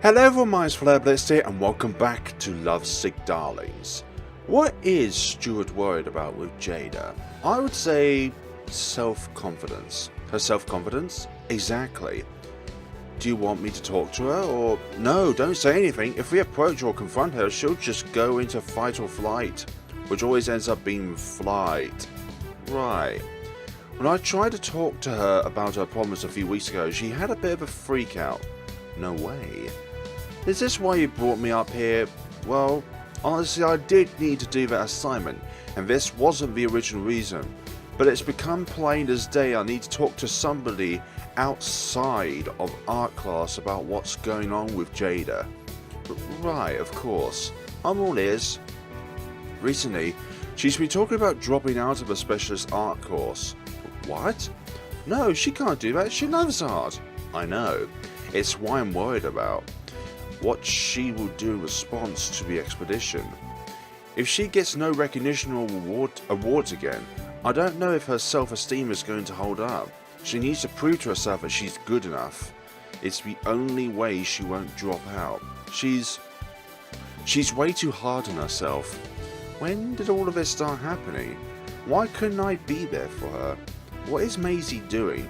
Hello everyone, my name's FlareBlitzed here and welcome back to LoveSick Darlings. What is Stuart worried about with Jayda? I would say self-confidence. Her self-confidence? Exactly. Do you want me to talk to her or... No, don't say anything. If we approach or confront her, she'll just go into fight or flight, which always ends up being flight. Right. When I tried to talk to her about her problems a few weeks ago, she had a bit of a freak out. No way. Is this why you brought me up here? Well, honestly, I did need to do that assignment, and this wasn't the original reason. But it's become plain as day I need to talk to somebody outside of art class about what's going on with Jayda. Right, of course. I'm all ears. Recently, she's been talking about dropping out of a specialist art course. What? No, she can't do that. She loves art. I know. It's why I'm worried about what she will do in response to the expedition. If she gets no recognition or awards again, I don't know if her self-esteem is going to hold up. She needs to prove to herself that she's good enough. It's the only way she won't drop out. She's way too hard on herself. When did all of this start happening? Why couldn't I be there for her? What is Maisy doing?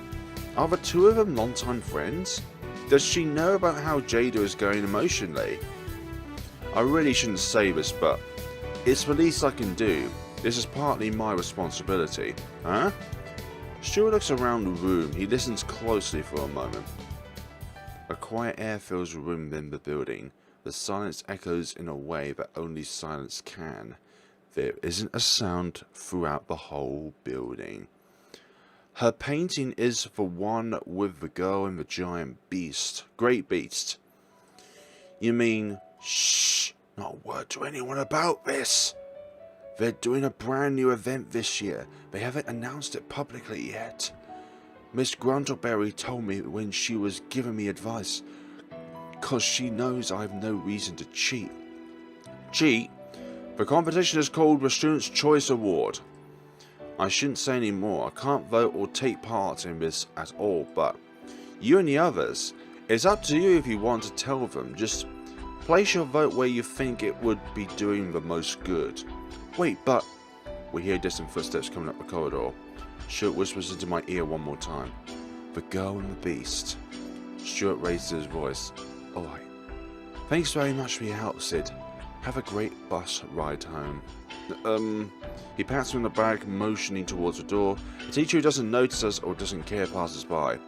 Are the two of them long-time friends? Does she know about how Jayda is going emotionally? I really shouldn't say this, but it's the least I can do. This is partly my responsibility. Huh? Stuart looks around the room. He listens closely for a moment. A quiet air fills the room within the building. The silence echoes in a way that only silence can. There isn't a sound throughout the whole building. Her painting is the one with the girl and the giant beast. Great beast. You mean, shh, not a word to anyone about this. They're doing a brand new event this year. They haven't announced it publicly yet. Miss Gruntleberry told me when she was giving me advice, 'cause she knows I have no reason to cheat. Cheat? The competition is called the Student's Choice Award. I shouldn't say any more. I can't vote or take part in this at all, but you and the others, it's up to you if you want to tell them. Just place your vote where you think it would be doing the most good. Wait, but... We hear distant footsteps coming up the corridor. Stuart whispers into my ear one more time. The girl and the beast. Stuart raises his voice. Alright. Thanks very much for your help, Sid. Have a great bus ride home. He pats me on the back, motioning towards the door. A teacher who doesn't notice us or doesn't care passes by.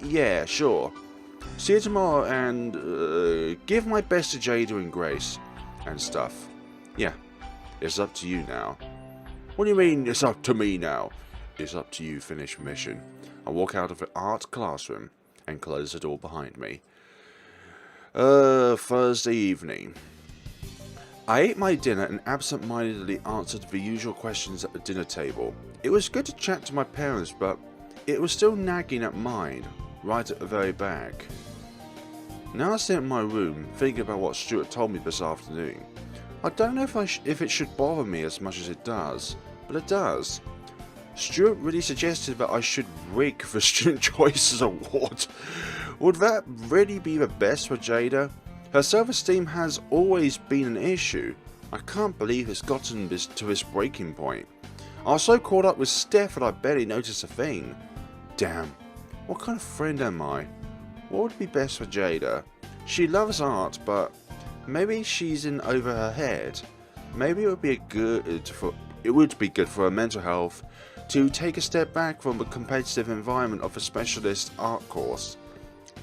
Yeah, sure. See you tomorrow and give my best to Jayda and Grace and stuff. Yeah, it's up to you now. What do you mean it's up to me now? It's up to you, finish mission. I walk out of the art classroom and close the door behind me. Thursday evening. I ate my dinner and absent-mindedly answered the usual questions at the dinner table. It was good to chat to my parents, but it was still nagging at mine, right at the very back. Now I sit in my room, thinking about what Stuart told me this afternoon. I don't know if it should bother me as much as it does, but it does. Stuart really suggested that I should rig the Student Choices Award. Would that really be the best for Jayda? Her self-esteem has always been an issue. I can't believe it's gotten to this breaking point. I was so caught up with Steph that I barely noticed a thing. Damn, what kind of friend am I? What would be best for Jayda? She loves art, but maybe she's in over her head. Maybe it would be good for her mental health to take a step back from the competitive environment of a specialist art course.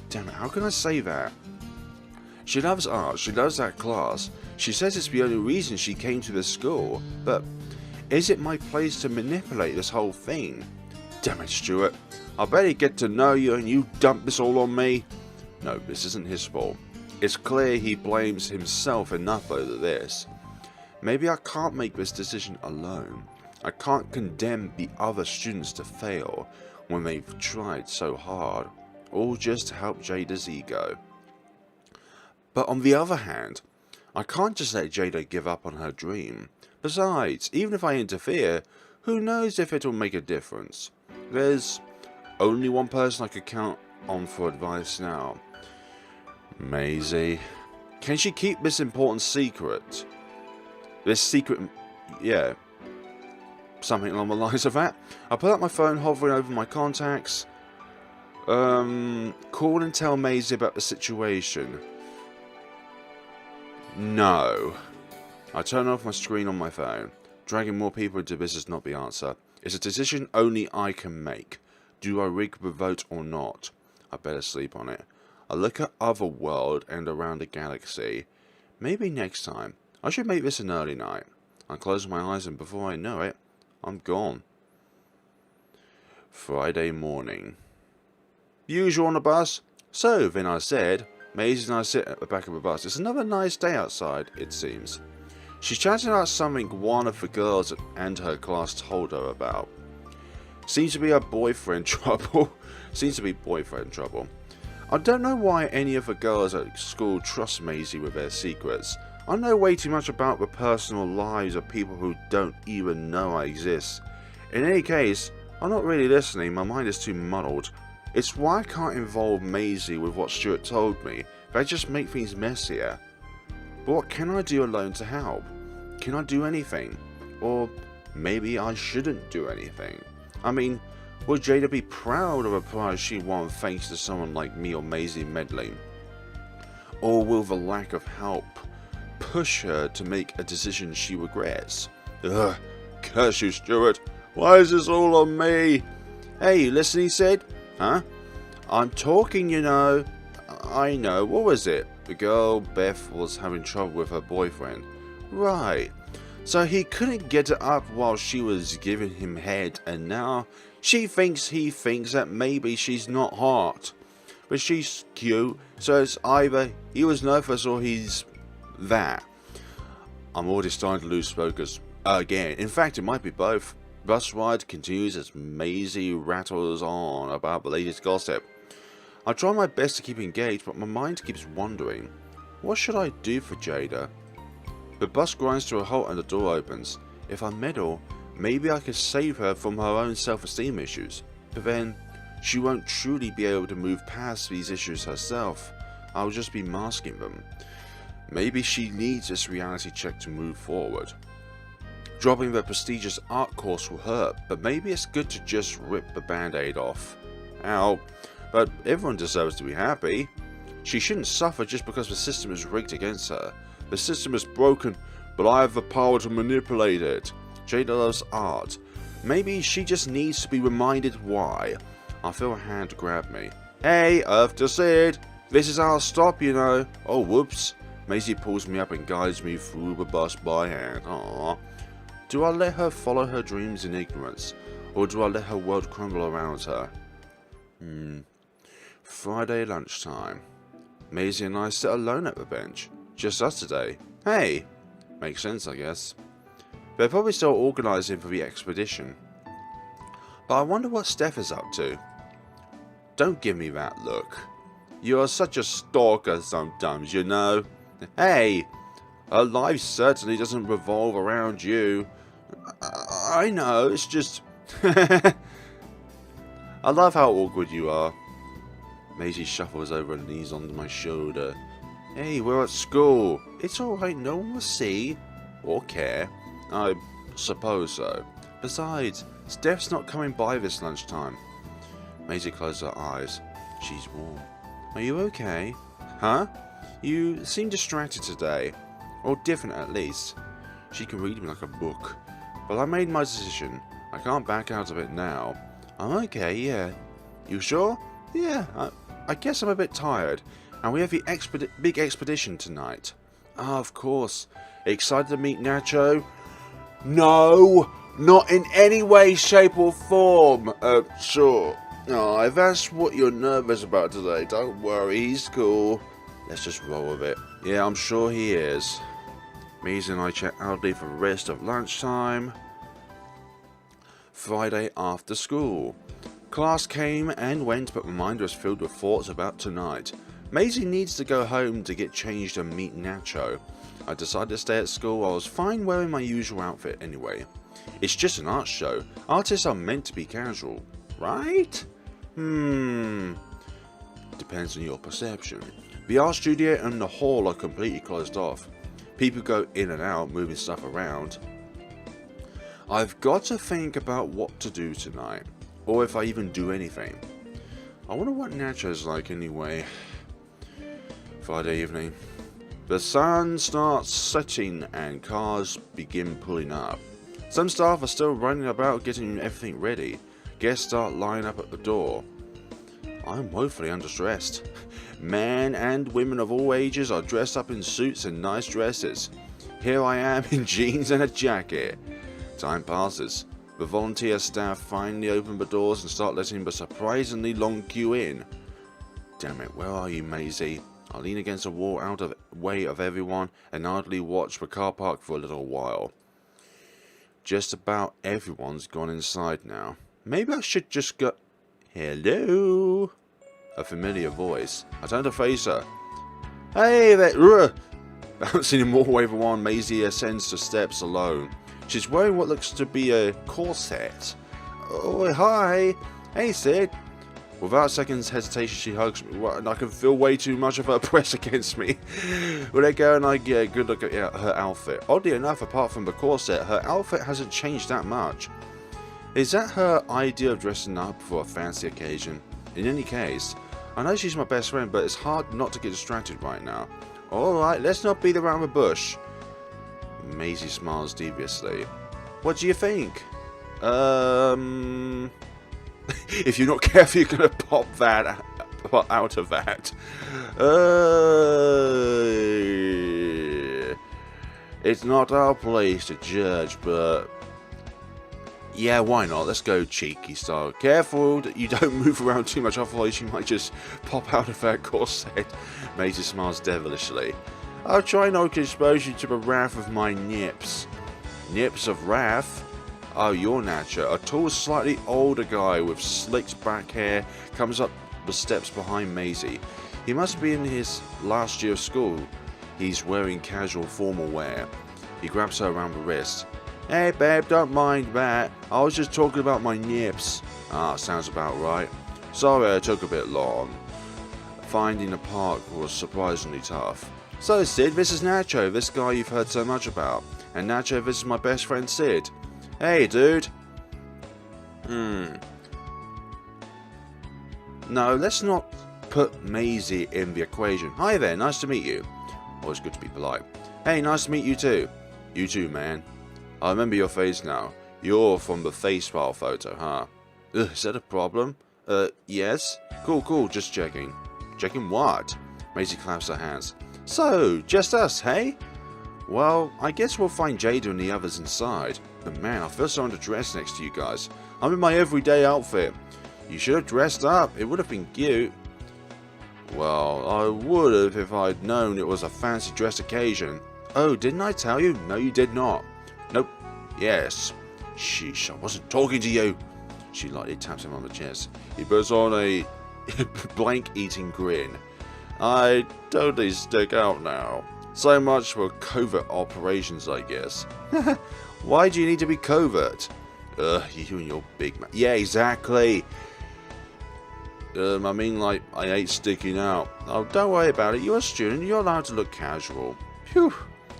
Damn it, how can I say that? She loves art, she loves that class. She says it's the only reason she came to this school. But is it my place to manipulate this whole thing? Damn it, Stuart. I barely get to know you and you dump this all on me. No, this isn't his fault. It's clear he blames himself enough over this. Maybe I can't make this decision alone. I can't condemn the other students to fail when they've tried so hard, all just to help Jayda's ego. But on the other hand, I can't just let Jayda give up on her dream. Besides, even if I interfere, who knows if it'll make a difference? There's only one person I could count on for advice now. Maisy. Can she keep this important secret? This secret... Yeah. Something along the lines of that. I pull out my phone, hovering over my contacts. Call and tell Maisy about the situation. No. I turn off my screen on my phone. Dragging more people into this is not the answer. It's a decision only I can make. Do I rig the vote or not? I better sleep on it. I look at other world and around the galaxy. Maybe next time. I should make this an early night. I close my eyes and before I know it, I'm gone. Friday morning. Usual on the bus? So, then I said, Maisy and I sit at the back of the bus. It's another nice day outside, it seems. She's chatting about something one of the girls and her class told her about. Seems to be boyfriend trouble. I don't know why any of the girls at school trust Maisy with their secrets. I know way too much about the personal lives of people who don't even know I exist. In any case, I'm not really listening, my mind is too muddled. It's why I can't involve Maisy with what Stuart told me. They just make things messier. But what can I do alone to help? Can I do anything? Or maybe I shouldn't do anything. I mean, would Jayda be proud of a prize she won thanks to someone like me or Maisy meddling? Or will the lack of help push her to make a decision she regrets? Ugh, curse you, Stuart. Why is this all on me? Hey, you listen, he said. Huh? I'm talking, you know. I know. What was it? The girl, Beth, was having trouble with her boyfriend. Right. So he couldn't get her up while she was giving him head, and now he thinks that maybe she's not hot. But she's cute, so it's either he was nervous or he's that. I'm already starting to lose focus again. In fact, it might be both. Bus ride continues as Maisy rattles on about the latest gossip. I try my best to keep engaged, but my mind keeps wandering. What should I do for Jayda? The bus grinds to a halt and the door opens. If I meddle, maybe I could save her from her own self-esteem issues. But then, she won't truly be able to move past these issues herself. I'll just be masking them. Maybe she needs this reality check to move forward. Dropping the prestigious art course will hurt, but maybe it's good to just rip the band-aid off. Ow. But everyone deserves to be happy. She shouldn't suffer just because the system is rigged against her. The system is broken, but I have the power to manipulate it. Jayda loves art. Maybe she just needs to be reminded why. I feel a hand grab me. Hey, Earth to Sid. This is our stop, you know. Oh, whoops. Maisy pulls me up and guides me through the bus by hand. Aww. Do I let her follow her dreams in ignorance, or do I let her world crumble around her? Friday lunchtime. Maisy and I sit alone at the bench. Just us today. Hey! Makes sense, I guess. They're probably still organising for the expedition. But I wonder what Steph is up to. Don't give me that look. You are such a stalker sometimes, you know. Hey! Her life certainly doesn't revolve around you. I know, it's just... I love how awkward you are. Maisy shuffles over her knees onto my shoulder. Hey, we're at school. It's alright, no one will see. Or care. I suppose so. Besides, Steph's not coming by this lunchtime. Maisy closes her eyes. She's warm. Are you okay? Huh? You seem distracted today. Or different at least. She can read me like a book. But I made my decision. I can't back out of it now. I'm okay, yeah. You sure? Yeah, I guess I'm a bit tired. And we have the big expedition tonight. Ah, of course. Excited to meet Nacho? No! Not in any way, shape or form. Sure. Oh, if that's what you're nervous about today, don't worry, he's cool. Let's just roll with it. Yeah, I'm sure he is. Maisy and I chat loudly for the rest of lunchtime. Friday after school. Class came and went, but my mind was filled with thoughts about tonight. Maisy needs to go home to get changed and meet Nacho. I decided to stay at school. I was fine wearing my usual outfit anyway. It's just an art show. Artists are meant to be casual, right? Depends on your perception. The art studio and the hall are completely closed off. People go in and out, moving stuff around. I've got to think about what to do tonight, or if I even do anything. I wonder what Nacho's like anyway. Friday evening. The sun starts setting and cars begin pulling up. Some staff are still running about getting everything ready. Guests start lining up at the door. I'm woefully underdressed. Men and women of all ages are dressed up in suits and nice dresses. Here I am in jeans and a jacket. Time passes. The volunteer staff finally open the doors and start letting the surprisingly long queue in. Damn it, where are you, Maisy? I lean against the wall out of the way of everyone and idly watch the car park for a little while. Just about everyone's gone inside now. Maybe I should just go... Hello? A familiar voice. I turn to face her. Hey there! Bouncing in more way than one, Maisy ascends the steps alone. She's wearing what looks to be a corset. Oh, hi! Hey, Sid! Without a second's hesitation, she hugs me, and I can feel way too much of her press against me. We let go and I get a good look at her outfit. Oddly enough, apart from the corset, her outfit hasn't changed that much. Is that her idea of dressing up for a fancy occasion? In any case, I know she's my best friend, but it's hard not to get distracted right now. Alright, let's not beat around the bush. Maisy smiles deviously. What do you think? If you're not careful, you're gonna pop that out of that. It's not our place to judge, but yeah, why not? Let's go cheeky style. Careful that you don't move around too much, otherwise you might just pop out of that corset. Maisy smiles devilishly. I'll try not to expose you to the wrath of my nips. Nips of wrath? Oh, you're Nacho. A tall, slightly older guy with slicked back hair comes up the steps behind Maisy. He must be in his last year of school. He's wearing casual formal wear. He grabs her around the wrist. Hey babe, don't mind that. I was just talking about my nips. Ah, sounds about right. Sorry I took a bit long. Finding the park was surprisingly tough. So Sid, this is Nacho, this guy you've heard so much about. And Nacho, this is my best friend Sid. Hey dude. No, let's not put Maisy in the equation. Hi there, nice to meet you. Always good to be polite. Hey, nice to meet you too. You too, man. I remember your face now. You're from the face file photo, huh? Ugh, is that a problem? Yes? Cool, just checking. Checking what? Maisy claps her hands. So, just us, hey? Well, I guess we'll find Jayda and the others inside. But man, I feel so underdressed next to you guys. I'm in my everyday outfit. You should have dressed up. It would have been cute. Well, I would have if I'd known it was a fancy dress occasion. Oh, didn't I tell you? No, you did not. Nope. Yes. Sheesh, I wasn't talking to you. She lightly taps him on the chest. He puts on a blank eating grin. I totally stick out now. So much for covert operations, I guess. Why do you need to be covert? You and your big man. Yeah, exactly. I mean, like, I hate sticking out. Oh, don't worry about it. You're a student. You're allowed to look casual. Phew.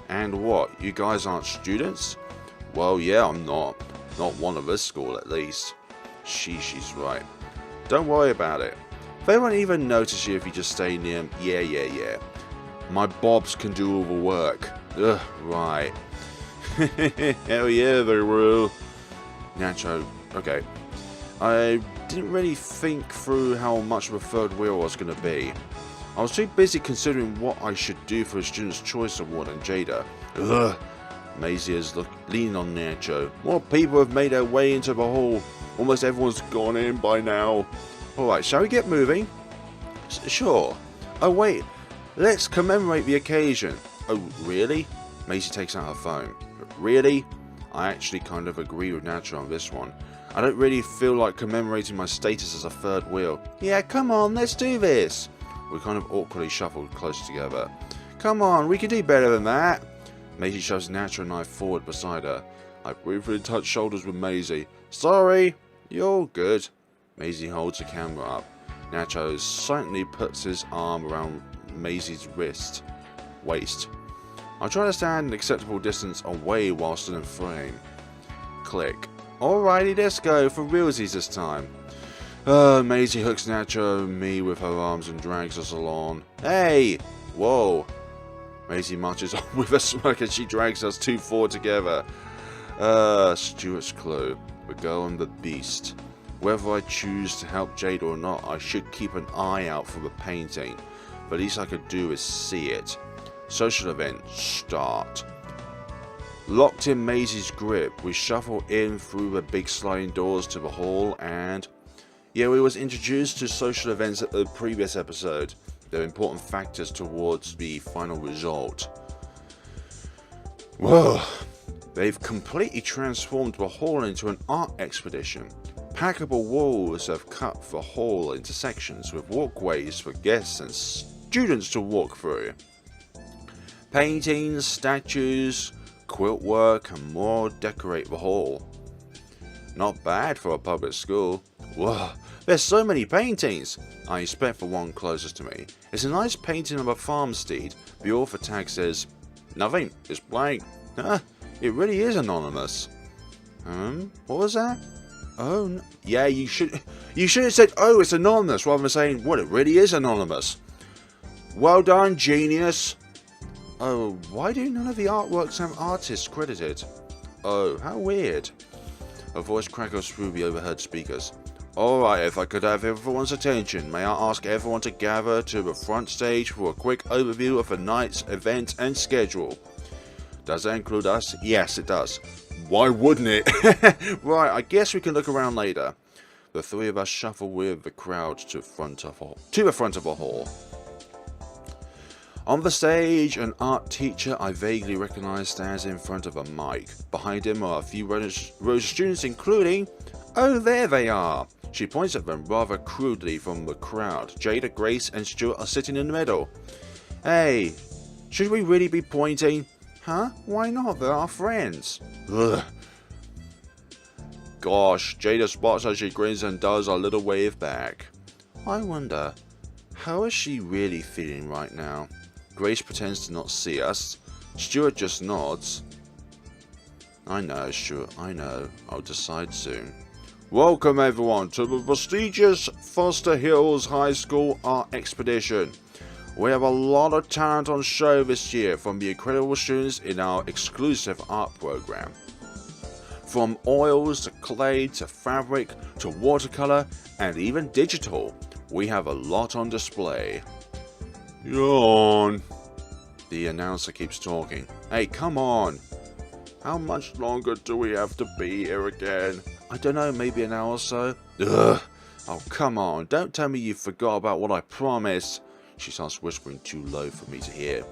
And what? You guys aren't students? Well, yeah, I'm not. Not one of this school, at least. She's right. Don't worry about it. They won't even notice you if you just stay near. Yeah. My bobs can do all the work. Ugh, right. Hell yeah, they will. Nacho, okay. I didn't really think through how much of a third wheel I was going to be. I was too busy considering what I should do for a Student's Choice Award and Jayda. Ugh. Maisy is leaning on Nacho. More people have made their way into the hall. Almost everyone's gone in by now. Alright, shall we get moving? Sure. Oh wait, let's commemorate the occasion. Oh, really? Maisy takes out her phone. Really? I actually kind of agree with Nacho on this one. I don't really feel like commemorating my status as a third wheel. Yeah, come on, let's do this. We kind of awkwardly shuffled close together. Come on, we can do better than that. Maisy shoves Nacho and I forward beside her. I briefly touch shoulders with Maisy. Sorry, you're good. Maisy holds the camera up. Nacho silently puts his arm around Maisy's waist. I try to stand an acceptable distance away while still in frame. Click. Alrighty, let's go for realsies this time. Maisy hooks Nacho and me with her arms and drags us along. Hey! Whoa! Maisy marches on with a smirk as she drags us 2 forward together. Stuart's clue. The girl and the beast. Whether I choose to help Jayda or not, I should keep an eye out for the painting. The least I could do is see it. Social event. Start. Locked in Maisy's grip, we shuffle in through the big sliding doors to the hall and... Yeah, we was introduced to social events at the previous episode. They're important factors towards the final result. Whoa! They've completely transformed the hall into an art expedition. Packable walls have cut the hall into sections with walkways for guests and students to walk through. Paintings, statues, quilt work and more decorate the hall. Not bad for a public school. Whoa, there's so many paintings! I inspect the one closest to me. It's a nice painting of a farmstead. The author tag says, "Nothing, it's blank." Huh? It really is anonymous. What was that? Oh, yeah, you should have said, "Oh, it's anonymous," rather than saying, "Well, it really is anonymous." Well done, genius. Oh, why do none of the artworks have artists credited? Oh, how weird. A voice crackles through the overhead speakers. Alright, if I could have everyone's attention, may I ask everyone to gather to the front stage for a quick overview of the night's event and schedule. Does that include us? Yes, it does. Why wouldn't it? Right, I guess we can look around later. The 3 of us shuffle with the crowd to the front of the hall. On the stage, an art teacher I vaguely recognise stands in front of a mic. Behind him are a few rows of students, including... Oh, there they are! She points at them rather crudely from the crowd. Jayda, Grace and Stuart are sitting in the middle. Hey, should we really be pointing? Huh? Why not? They're our friends. Ugh. Gosh, Jayda spots as she grins and does a little wave back. I wonder, how is she really feeling right now? Grace pretends to not see us. Stuart just nods. I know, Stuart, I know. I'll decide soon. Welcome everyone to the prestigious Foster Hills High School Art Expedition. We have a lot of talent on show this year from the incredible students in our exclusive art program. From oils to clay to fabric to watercolor and even digital, we have a lot on display. Yawn. The announcer keeps talking. Hey, come on. How much longer do we have to be here again? I don't know, maybe an hour or so. Ugh. Oh, come on. Don't tell me you forgot about what I promised. She starts whispering too low for me to hear.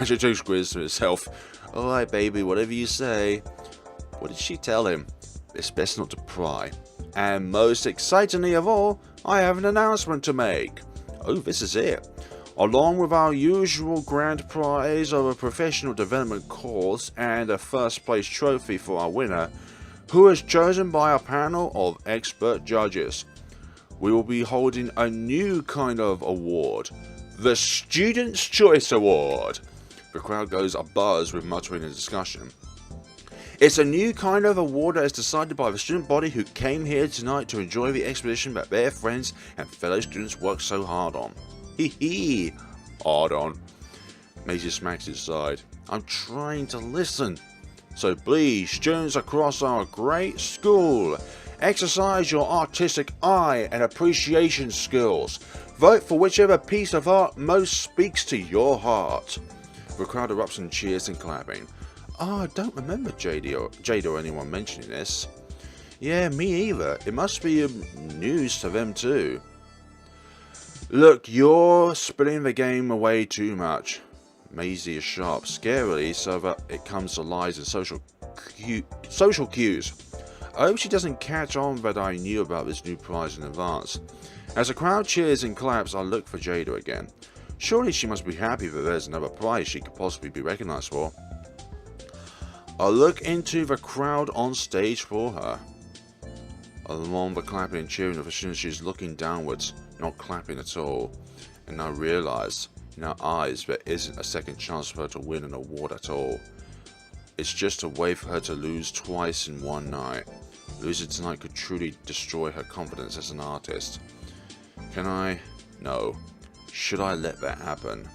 She whispers to herself. Alright, baby, whatever you say. What did she tell him? It's best not to pry. And most excitingly of all, I have an announcement to make. Oh, this is it. Along with our usual grand prize of a professional development course and a first place trophy for our winner, who is chosen by a panel of expert judges. We will be holding a new kind of award, the Student's Choice Award. The crowd goes abuzz with muttering and discussion. It's a new kind of award that is decided by the student body who came here tonight to enjoy the expedition that their friends and fellow students worked so hard on. Hee hee, hard on. Maisy smacks his side. I'm trying to listen. So please, students across our great school, exercise your artistic eye and appreciation skills. Vote for whichever piece of art most speaks to your heart. The crowd erupts in cheers and clapping. I don't remember Jayda or anyone mentioning this. Yeah, me either. It must be news to them too. Look, you're spilling the game away too much. Maisy is sharp, scarily, so that it comes to lies and social cues. I hope she doesn't catch on that I knew about this new prize in advance. As the crowd cheers and claps, I look for Jayda again. Surely she must be happy that there's another prize she could possibly be recognised for. I look into the crowd on stage for her. Along the clapping and cheering of the students, she's looking downwards, not clapping at all, and I realise In our eyes, there isn't a second chance for her to win an award at all. It's just a way for her to lose twice in one night. Losing tonight could truly destroy her confidence as an artist. Can I? No. Should I let that happen?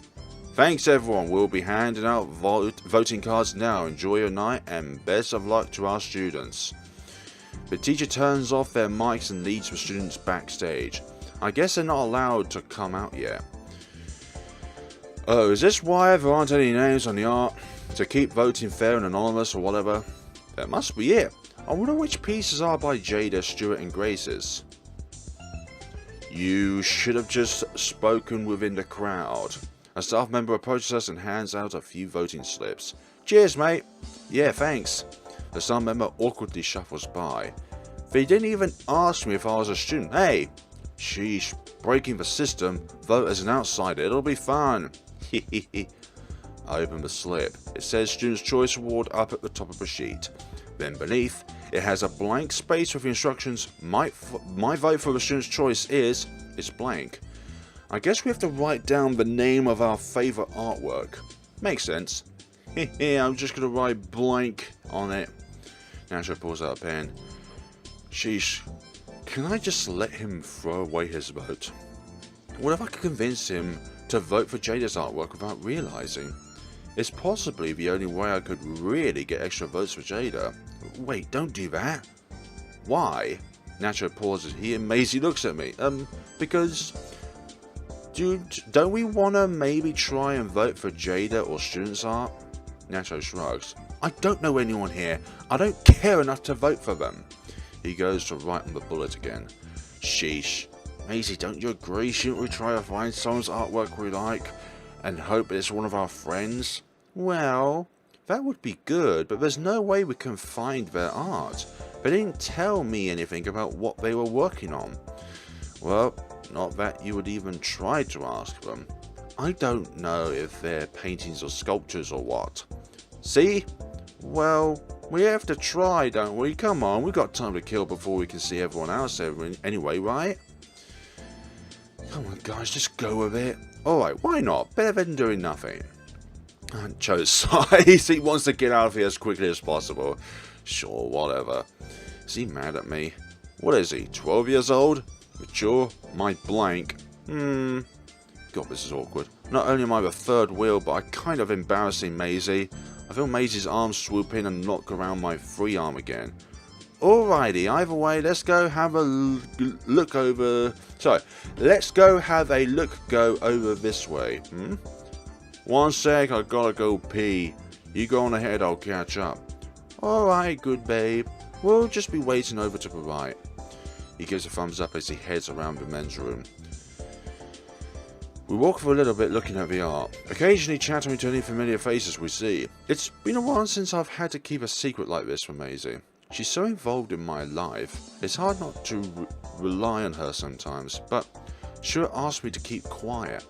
Thanks everyone, we'll be handing out voting cards now. Enjoy your night and best of luck to our students. The teacher turns off their mics and leads the students backstage. I guess they're not allowed to come out yet. Oh, is this why there aren't any names on the art? To keep voting fair and anonymous or whatever? That must be it. I wonder which pieces are by Jayda, Stuart and Grace's. You should have just spoken within the crowd. A staff member approaches us and hands out a few voting slips. Cheers, mate. Yeah, thanks. The staff member awkwardly shuffles by. They didn't even ask me if I was a student. Hey, sheesh, breaking the system. Vote as an outsider. It'll be fun. I open the slip. It says Student's Choice Award up at the top of the sheet. Then beneath, it has a blank space with the instructions. My vote for the Student's Choice is blank. I guess we have to write down the name of our favourite artwork. Makes sense. I'm just going to write blank on it. Nacho pulls out a pen. Sheesh. Can I just let him throw away his vote? What if I could convince him to vote for Jayda's artwork without realising? It's possibly the only way I could really get extra votes for Jayda. Wait, don't do that. Why? Nacho pauses. He and Maisy looks at me. Because... Dude, don't we want to maybe try and vote for Jayda or students art? Nacho shrugs. I don't know anyone here. I don't care enough to vote for them. He goes to write on the bullet again. Sheesh. Maisy, don't you agree? Shouldn't we try to find someone's artwork we like and hope it's one of our friends? Well, that would be good, but there's no way we can find their art. They didn't tell me anything about what they were working on. Well, not that you would even try to ask them. I don't know if they're paintings or sculptures or what. See? Well, we have to try, don't we? Come on, we've got time to kill before we can see everyone else anyway, right? Come on, guys, just go with it. Alright, why not? Better than doing nothing. And Joe sighs. He wants to get out of here as quickly as possible. Sure, whatever. Is he mad at me? What is he, 12 years old? Mature? My blank. God, this is awkward. Not only am I the third wheel, but I'm kind of embarrassing Maisy. I feel Maisy's arm swoop in and knock around my free arm again. Alrighty, either way, let's go have a look over... Sorry, let's go have a look go over this way. One sec, I gotta go pee. You go on ahead, I'll catch up. Alright, good babe. We'll just be waiting over to the right. He gives a thumbs up as he heads around the men's room. We walk for a little bit looking at the art, occasionally chattering to any familiar faces we see. It's been a while since I've had to keep a secret like this from Maisy. She's so involved in my life, it's hard not to rely on her sometimes, but Stuart asked me to keep quiet,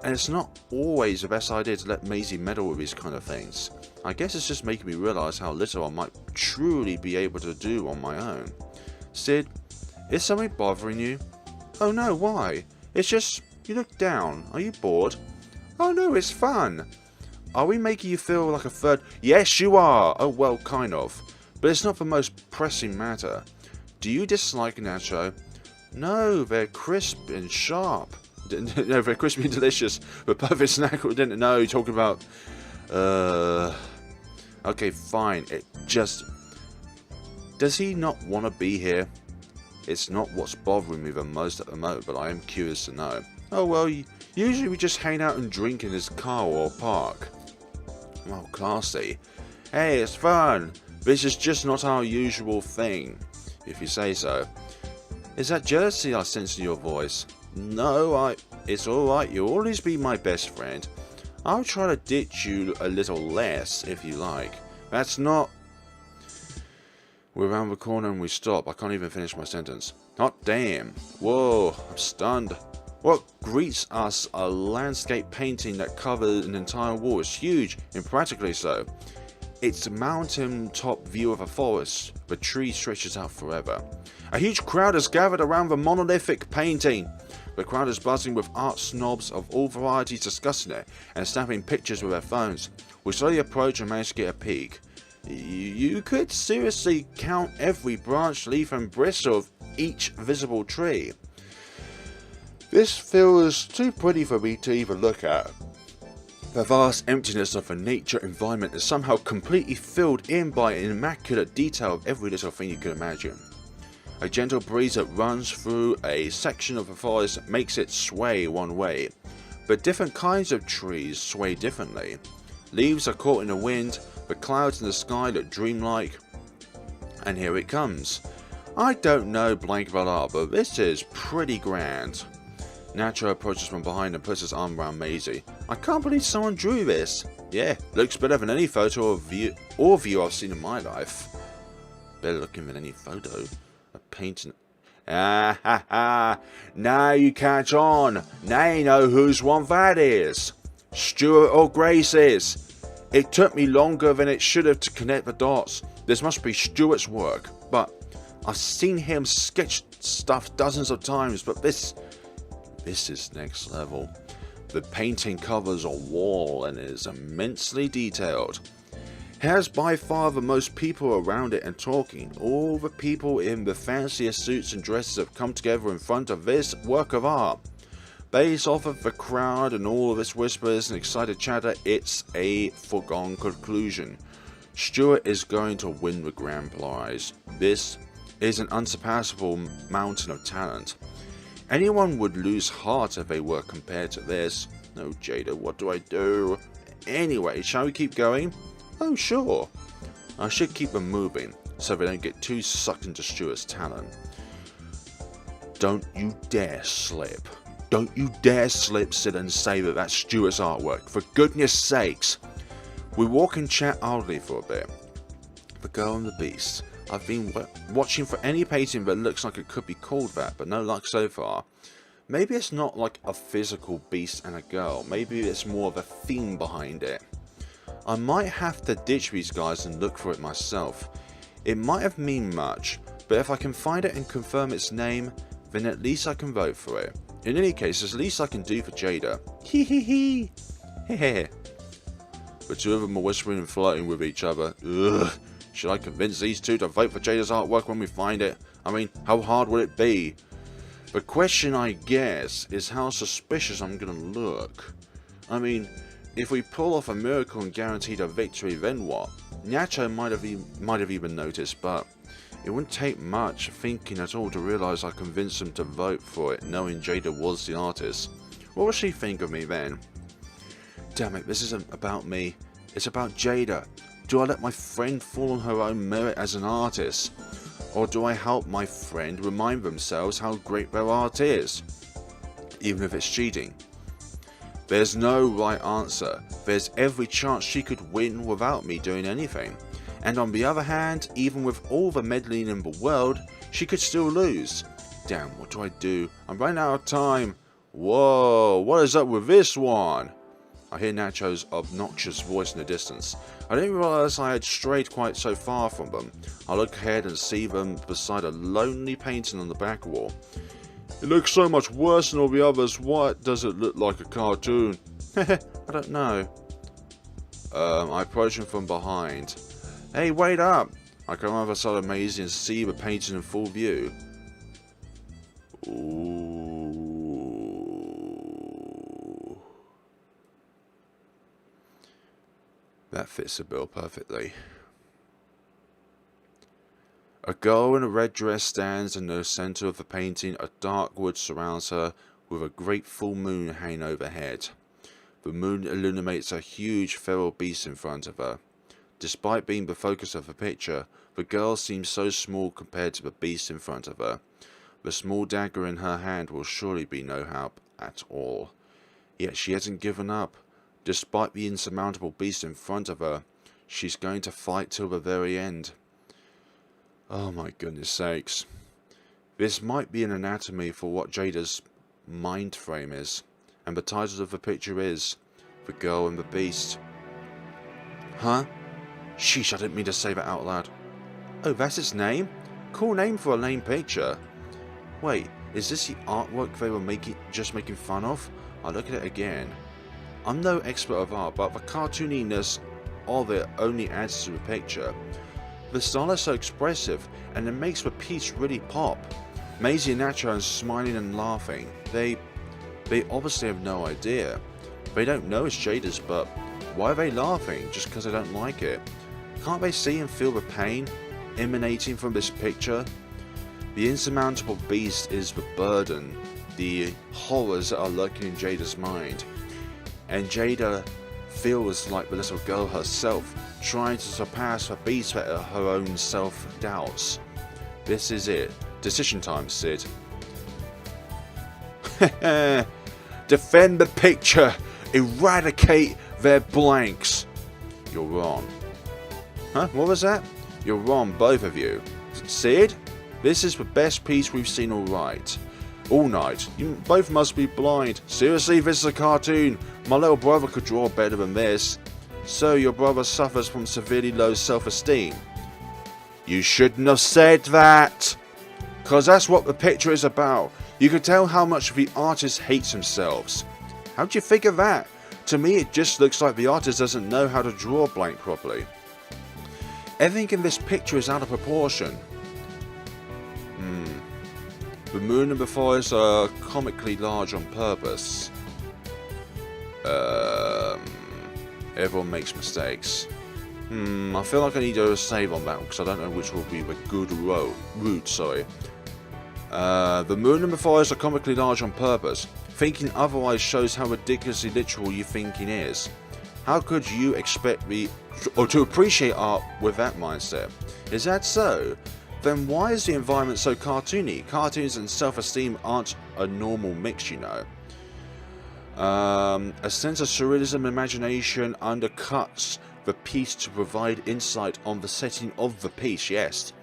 and it's not always the best idea to let Maisy meddle with these kind of things. I guess it's just making me realise how little I might truly be able to do on my own. Sid, is something bothering you? Oh no, why? It's just, you look down. Are you bored? Oh no, it's fun. Are we making you feel like a third? Yes, you are. Oh well, kind of. But it's not the most pressing matter. Do you dislike Nacho? No, they're crisp and sharp. No, they're crispy and delicious. The perfect snack. Didn't know. You're talking about... Okay, fine. It just... Does he not want to be here? It's not what's bothering me the most at the moment, but I am curious to know. Oh well, usually we just hang out and drink in his car or park. Well, classy. Hey, it's fun. This is just not our usual thing, if you say so. Is that jealousy I sense in your voice? No, it's alright, you'll always be my best friend. I'll try to ditch you a little less, if you like. That's not... We're around the corner and we stop. I can't even finish my sentence. Hot damn. Whoa, I'm stunned. What greets us a landscape painting that covers an entire wall. It's huge, impractically so. It's a mountain-top view of a forest. The tree stretches out forever. A huge crowd has gathered around the monolithic painting. The crowd is buzzing with art snobs of all varieties discussing it and snapping pictures with their phones. We slowly approach and manage to get a peek. You could seriously count every branch, leaf and bristle of each visible tree. This feels too pretty for me to even look at. The vast emptiness of the nature environment is somehow completely filled in by an immaculate detail of every little thing you can imagine. A gentle breeze that runs through a section of the forest makes it sway one way, but different kinds of trees sway differently. Leaves are caught in the wind, the clouds in the sky look dreamlike, and here it comes. I don't know blank about art, but this is pretty grand. Nacho approaches from behind and puts his arm around Maisy. I can't believe someone drew this. Yeah, looks better than any photo or view I've seen in my life. Better looking than any photo. A painting. Ah ha ha! Now you catch on. Now you know whose one that is. Stuart or Grace's. It took me longer than it should have to connect the dots. This must be Stuart's work, but I've seen him sketch stuff dozens of times, but this is next level. The painting covers a wall and is immensely detailed. It has by far the most people around it and talking. All the people in the fanciest suits and dresses have come together in front of this work of art. Based off of the crowd and all of its whispers and excited chatter, it's a foregone conclusion. Stuart is going to win the grand prize. This is an unsurpassable mountain of talent. Anyone would lose heart if they were compared to this. Oh, Jayda, what do I do? Anyway, shall we keep going? Oh, sure. I should keep them moving, so they don't get too sucked into Stuart's talent. Don't you dare slip. Don't you dare slip, sit and say that that's Stuart's artwork. For goodness sakes. We walk and chat idly for a bit. The Girl and the Beast. I've been watching for any painting that looks like it could be called that, but no luck so far. Maybe it's not like a physical beast and a girl. Maybe it's more of a theme behind it. I might have to ditch these guys and look for it myself. It might have mean much, but if I can find it and confirm its name, then at least I can vote for it. In any case, it's the least I can do for Jayda. Hee hee hee. Heh. The two of them are whispering and flirting with each other. Ugh. Should I convince these two to vote for Jayda's artwork when we find it? I mean, how hard would it be? The question, I guess, is how suspicious I'm gonna look. I mean, if we pull off a miracle and guaranteed a victory, then what? Nacho might have even noticed, but it wouldn't take much thinking at all to realise I convinced him to vote for it, knowing Jayda was the artist. What will she think of me then? Damn it, this isn't about me. It's about Jayda. Do I let my friend fall on her own merit as an artist? Or do I help my friend remind themselves how great their art is? Even if it's cheating. There's no right answer. There's every chance she could win without me doing anything. And on the other hand, even with all the meddling in the world, she could still lose. Damn, what do I do? I'm running out of time. Whoa, what is up with this one? I hear Nacho's obnoxious voice in the distance. I didn't realise I had strayed quite so far from them. I look ahead and see them beside a lonely painting on the back wall. It looks so much worse than all the others. Why does it look like a cartoon? I don't know. I approach him from behind. Hey, wait up! I come over the side of Maisy and see the painting in full view. Ooh. That fits the bill perfectly. A girl in a red dress stands in the centre of the painting. A dark wood surrounds her, with a great full moon hanging overhead. The moon illuminates a huge feral beast in front of her. Despite being the focus of the picture, the girl seems so small compared to the beast in front of her. The small dagger in her hand will surely be no help at all. Yet she hasn't given up. Despite the insurmountable beast in front of her, she's going to fight till the very end. Oh my goodness sakes. This might be an anatomy for what Jayda's mind frame is, and the title of the picture is The Girl and the Beast. Huh? Sheesh, I didn't mean to say that out loud. Oh, that's its name? Cool name for a lame picture. Wait, Is this the artwork they were just making fun of? I'll look at it again. I'm no expert of art, but the cartooniness of it only adds to the picture. The style is so expressive, and it makes the piece really pop. Maisy and Nacho are smiling and laughing. They obviously have no idea. They don't know it's Jayda's, but why are they laughing? Just because they don't like it? Can't they see and feel the pain emanating from this picture? The insurmountable beast is the burden, the horrors that are lurking in Jayda's mind. And Jayda feels like the little girl herself, trying to surpass the beast that are her own self-doubts. This is it. Decision time, Sid. Defend the picture! Eradicate their blanks! You're wrong. Huh? What was that? You're wrong, both of you. Sid? This is the best piece we've seen all night. You both must be blind. Seriously, this is a cartoon. My little brother could draw better than this. So your brother suffers from severely low self-esteem. You shouldn't have said that. Cause that's what the picture is about. You can tell how much the artist hates themselves. How'd you figure that? To me it just looks like the artist doesn't know how to draw blank properly. Everything in this picture is out of proportion. The moon and the forest are comically large on purpose. Everyone makes mistakes. I feel like I need to save on that one because I don't know which will be the good route, sorry. The moon and the forest are comically large on purpose. Thinking otherwise shows how ridiculously literal your thinking is. How could you expect me to appreciate art with that mindset? Is that so? Then why is the environment so cartoony? Cartoons and self-esteem aren't a normal mix, you know. A sense of surrealism and imagination undercuts the piece to provide insight on the setting of the piece, yes.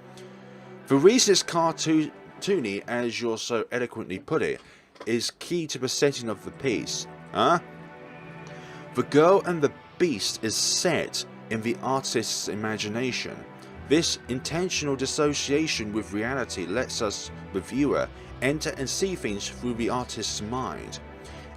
The reason it's cartoony, as you're so eloquently put it, is key to the setting of the piece. Huh? The girl and the beast is set in the artist's imagination. This intentional dissociation with reality lets us, the viewer, enter and see things through the artist's mind.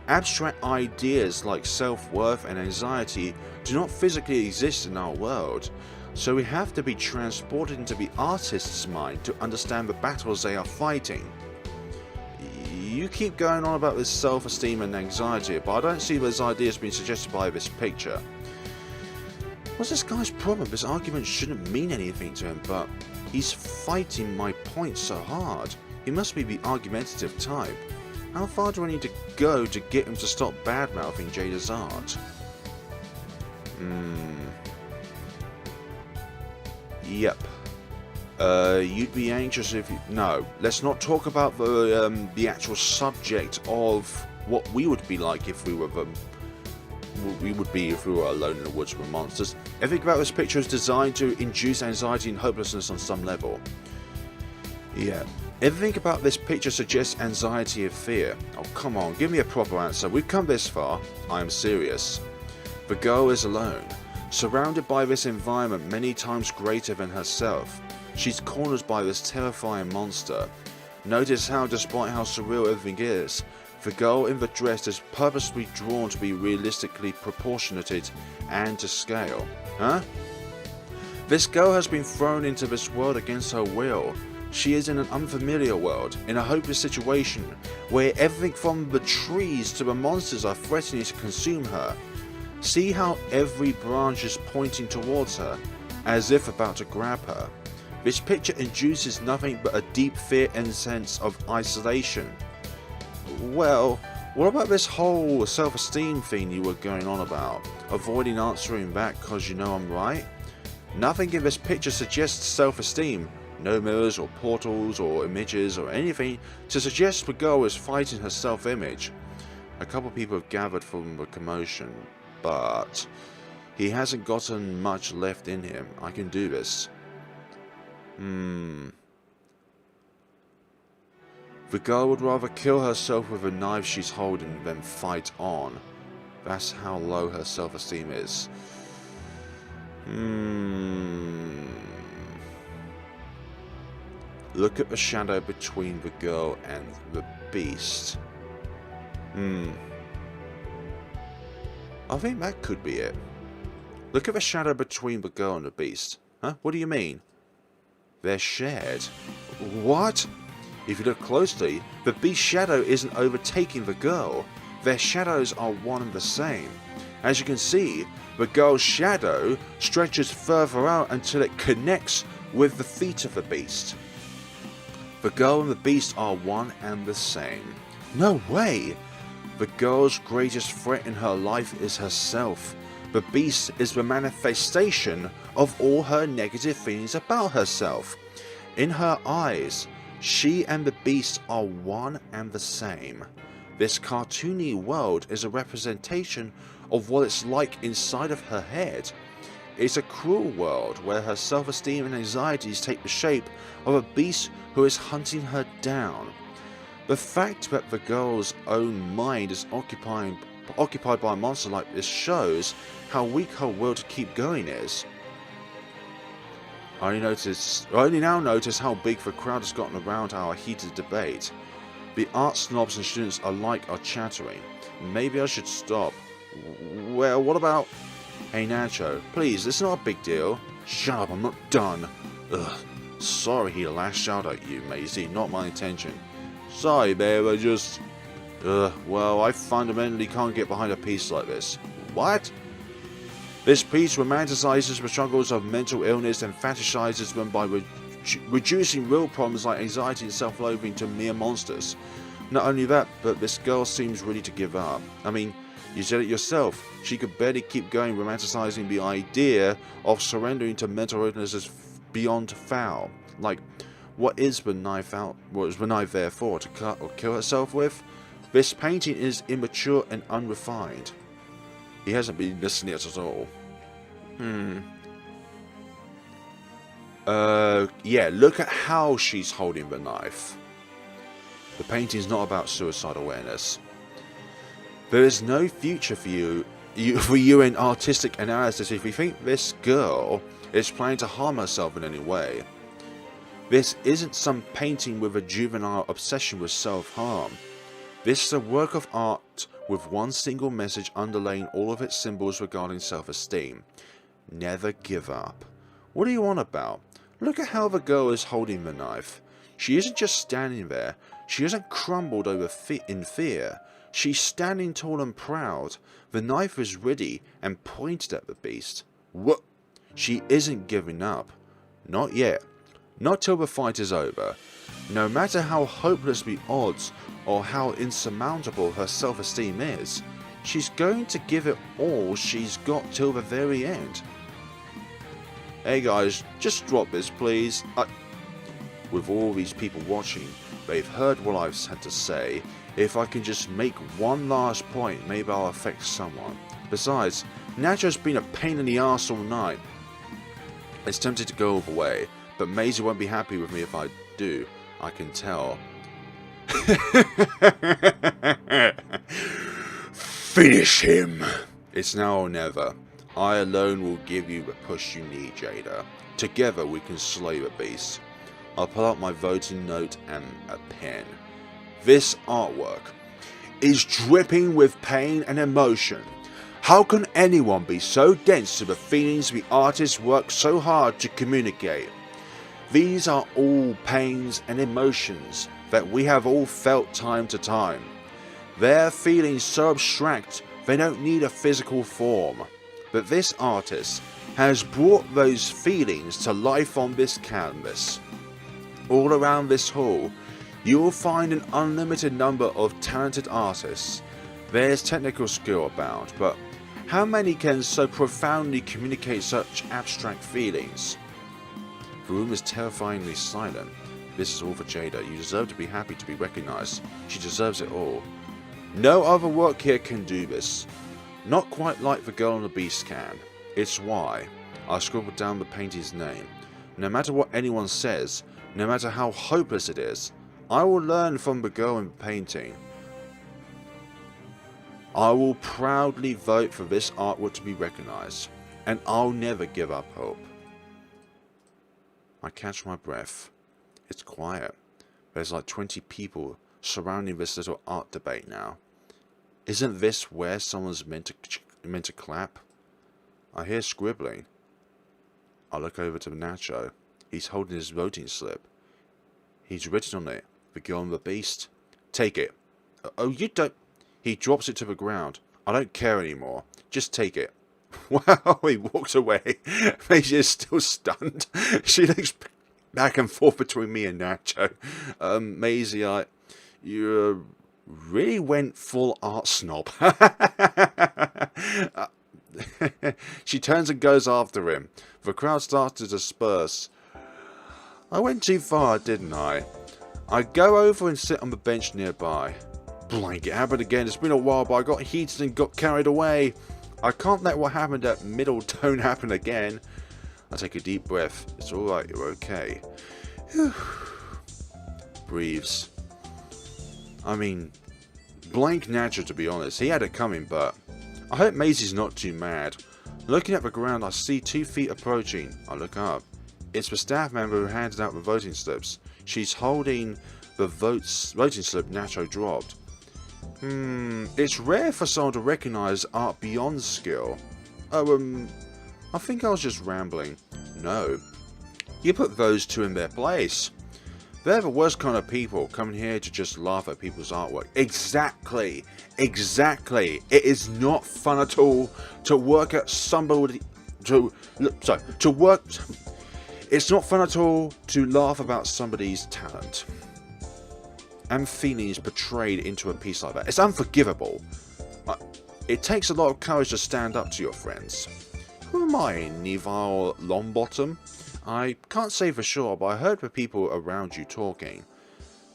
Abstract ideas like self-worth and anxiety do not physically exist in our world, so we have to be transported into the artist's mind to understand the battles they are fighting. You keep going on about this self-esteem and anxiety, but I don't see those ideas being suggested by this picture. What's this guy's problem? This argument shouldn't mean anything to him, but he's fighting my point so hard. He must be the argumentative type. How far do I need to go to get him to stop bad-mouthing Jayda's art? Yep. You'd be anxious if you... No, let's not talk about the actual subject of what we would be like if we were alone in the woods with monsters. Everything about this picture is designed to induce anxiety and hopelessness on some level. Yeah. Everything about this picture suggests anxiety and fear. Oh, come on, give me a proper answer. We've come this far. I am serious. The girl is alone, surrounded by this environment many times greater than herself. She's cornered by this terrifying monster. Notice how, despite how surreal everything is, the girl in the dress is purposely drawn to be realistically proportionated and to scale. Huh? This girl has been thrown into this world against her will. She is in an unfamiliar world, in a hopeless situation, where everything from the trees to the monsters are threatening to consume her. See how every branch is pointing towards her, as if about to grab her. This picture induces nothing but a deep fear and sense of isolation. Well, what about this whole self-esteem thing you were going on about? Avoiding answering back cause you know I'm right? Nothing in this picture suggests self-esteem. No mirrors or portals or images or anything to suggest the girl is fighting her self-image. A couple people have gathered from the commotion, but he hasn't gotten much left in him. I can do this. The girl would rather kill herself with a knife she's holding than fight on. That's how low her self-esteem is. Look at the shadow between the girl and the beast. I think that could be it. Look at the shadow between the girl and the beast. Huh? What do you mean? They're shared. What? If you look closely, the beast's shadow isn't overtaking the girl. Their shadows are one and the same. As you can see, the girl's shadow stretches further out until it connects with the feet of the beast. The girl and the beast are one and the same. No way! The girl's greatest threat in her life is herself. The beast is the manifestation of all her negative feelings about herself. In her eyes, she and the beast are one and the same. This cartoony world is a representation of what it's like inside of her head. It's a cruel world where her self-esteem and anxieties take the shape of a beast who is hunting her down. The fact that the girl's own mind is occupied by a monster like this shows how weak her will to keep going is. I only now notice how big the crowd has gotten around our heated debate. The art snobs and students alike are chattering. Maybe I should stop. Well, what about... Hey Nacho, please, it's not a big deal. Shut up, I'm not done. Ugh. Sorry he lashed out at you, Maisy, not my intention. Sorry babe, I just... well, I fundamentally can't get behind a piece like this. What? This piece romanticizes the struggles of mental illness and fetishizes them by reducing real problems like anxiety and self-loathing to mere monsters. Not only that, but this girl seems ready to give up. I mean, you said it yourself, she could barely keep going romanticizing the idea of surrendering to mental illness as beyond foul. Like, what is the knife there for? To cut or kill herself with? This painting is immature and unrefined. He hasn't been listening at all. Yeah, look at how she's holding the knife. The painting's not about suicide awareness. There is no future for you in artistic analysis if you think this girl is planning to harm herself in any way. This isn't some painting with a juvenile obsession with self-harm. This is a work of art with one single message underlaying all of its symbols regarding self-esteem. Never give up. What are you on about? Look at how the girl is holding the knife. She isn't just standing there. She hasn't crumbled over in fear. She's standing tall and proud. The knife is ready and pointed at the beast. What? She isn't giving up. Not yet. Not till the fight is over. No matter how hopeless the odds or how insurmountable her self-esteem is, she's going to give it all she's got till the very end. Hey guys, just drop this please. With all these people watching, they've heard what I've had to say. If I can just make one last point, maybe I'll affect someone. Besides, Nacho's been a pain in the arse all night. It's tempted to go all the way, but Maisy won't be happy with me if I do. I can tell. Finish him! It's now or never. I alone will give you the push you need, Jayda. Together we can slay the beast. I'll pull out my voting note and a pen. This artwork is dripping with pain and emotion. How can anyone be so dense to the feelings the artist worked so hard to communicate? These are all pains and emotions that we have all felt time to time. They're feelings so abstract they don't need a physical form. But this artist has brought those feelings to life on this canvas. All around this hall, you will find an unlimited number of talented artists. There's technical skill abound, but how many can so profoundly communicate such abstract feelings? The room is terrifyingly silent. This is all for Jayda. You deserve to be happy to be recognized. She deserves it all. No other work here can do this. Not quite like the girl and the beast can. It's why I scribbled down the painting's name. No matter what anyone says, no matter how hopeless it is, I will learn from the girl in the painting. I will proudly vote for this artwork to be recognized, and I'll never give up hope. I catch my breath. It's quiet. There's like 20 people surrounding this little art debate now. Isn't this where someone's meant to clap? I hear scribbling. I look over to Nacho. He's holding his voting slip. He's written on it, "The Girl and the Beast." Take it. Oh, you don't... He drops it to the ground. I don't care anymore. Just take it. Wow, he walks away. Maisy is still stunned. She looks back and forth between me and Nacho. Maisy, you really went full art snob. She turns and goes after him. The crowd starts to disperse. I went too far, didn't I? I go over and sit on the bench nearby. Blank, it happened again. It's been a while, but I got heated and got carried away. I can't let what happened at Middletown happen again. I take a deep breath. It's alright, you're okay. Breathes. I mean, blank natural to be honest. He had it coming, but I hope Maisy's not too mad. Looking at the ground, I see 2 feet approaching. I look up. It's the staff member who handed out the voting slips. She's holding the voting slip Nacho dropped. It's rare for someone to recognize art beyond skill. Oh, I think I was just rambling. No. You put those 2 in their place. They're the worst kind of people, coming here to just laugh at people's artwork. Exactly. Exactly. It is not fun at all to work at somebody... to work... It's not fun at all to laugh about somebody's talent and feelings portrayed into a piece like that. It's unforgivable. It takes a lot of courage to stand up to your friends. Who am I, Neville Longbottom? I can't say for sure, but I heard the people around you talking.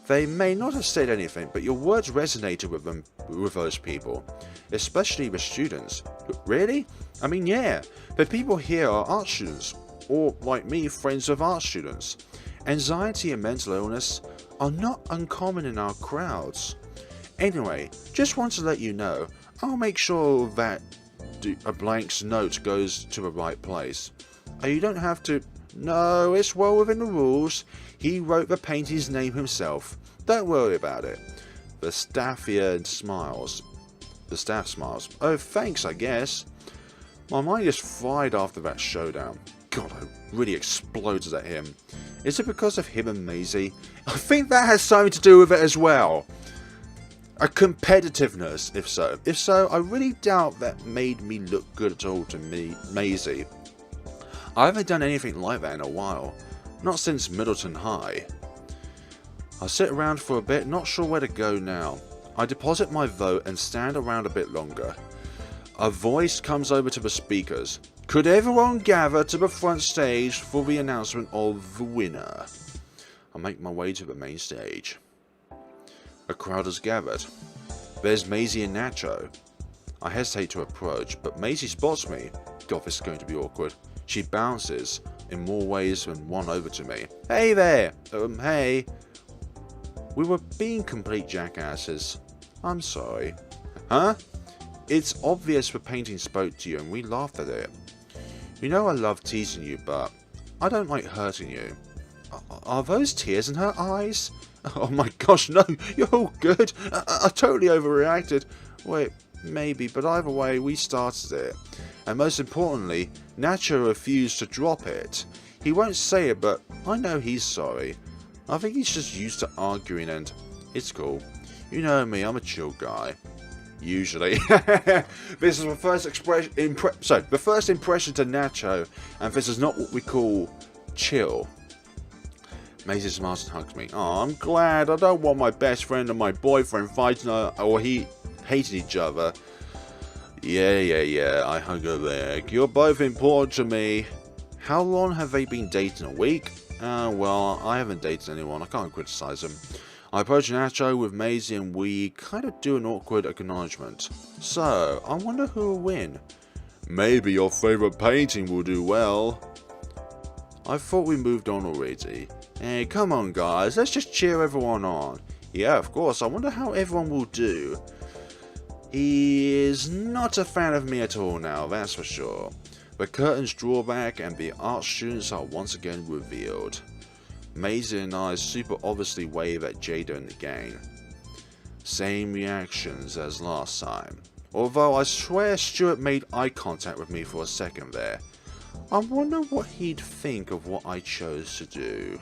They may not have said anything, but your words resonated with those people, especially the students. Really? I mean, yeah, the people here are art students, or like me, friends of art students. Anxiety and mental illness are not uncommon in our crowds. Anyway, just want to let you know, I'll make sure that a blank's note goes to the right place. You don't have to... No, it's well within the rules. He wrote the painting's name himself. Don't worry about it. The staff smiles. Oh, thanks, I guess. My mind is fried after that showdown. God, I really exploded at him. Is it because of him and Maisy? I think that has something to do with it as well. A competitiveness, if so. If so, I really doubt that made me look good at all to Maisy. I haven't done anything like that in a while. Not since Middleton High. I sit around for a bit, not sure where to go now. I deposit my vote and stand around a bit longer. A voice comes over to the speakers. Could everyone gather to the front stage for the announcement of the winner? I make my way to the main stage. A crowd has gathered. There's Maisy and Nacho. I hesitate to approach, but Maisy spots me. God, this is going to be awkward. She bounces in more ways than one over to me. Hey there! Hey. We were being complete jackasses. I'm sorry. Huh? It's obvious the painting spoke to you and we laughed at it. You know I love teasing you, but I don't like hurting you. Are those tears in her eyes? Oh my gosh, no, you're all good. I totally overreacted. Wait, maybe, but either way, we started it. And most importantly, Nacho refused to drop it. He won't say it, but I know he's sorry. I think he's just used to arguing and it's cool. You know me, I'm a chill guy. Usually. This is my first the first impression to Nacho, and this is not what we call chill. Maisy smiles and hugs me. Oh, I'm glad. I don't want my best friend and my boyfriend fighting or hating each other. Yeah, I hug her leg. You're both important to me. How long have they been dating? A week? Well, I haven't dated anyone. I can't criticize them. I approach Nacho with Maisy and we kind of do an awkward acknowledgement. So, I wonder who will win. Maybe your favourite painting will do well. I thought we moved on already. Hey, come on guys, let's just cheer everyone on. Yeah, of course, I wonder how everyone will do. He is not a fan of me at all now, that's for sure. The curtains draw back and the art students are once again revealed. Maisy and I super obviously wave at Jayda and the gang. Same reactions as last time. Although I swear Stuart made eye contact with me for a second there. I wonder what he'd think of what I chose to do.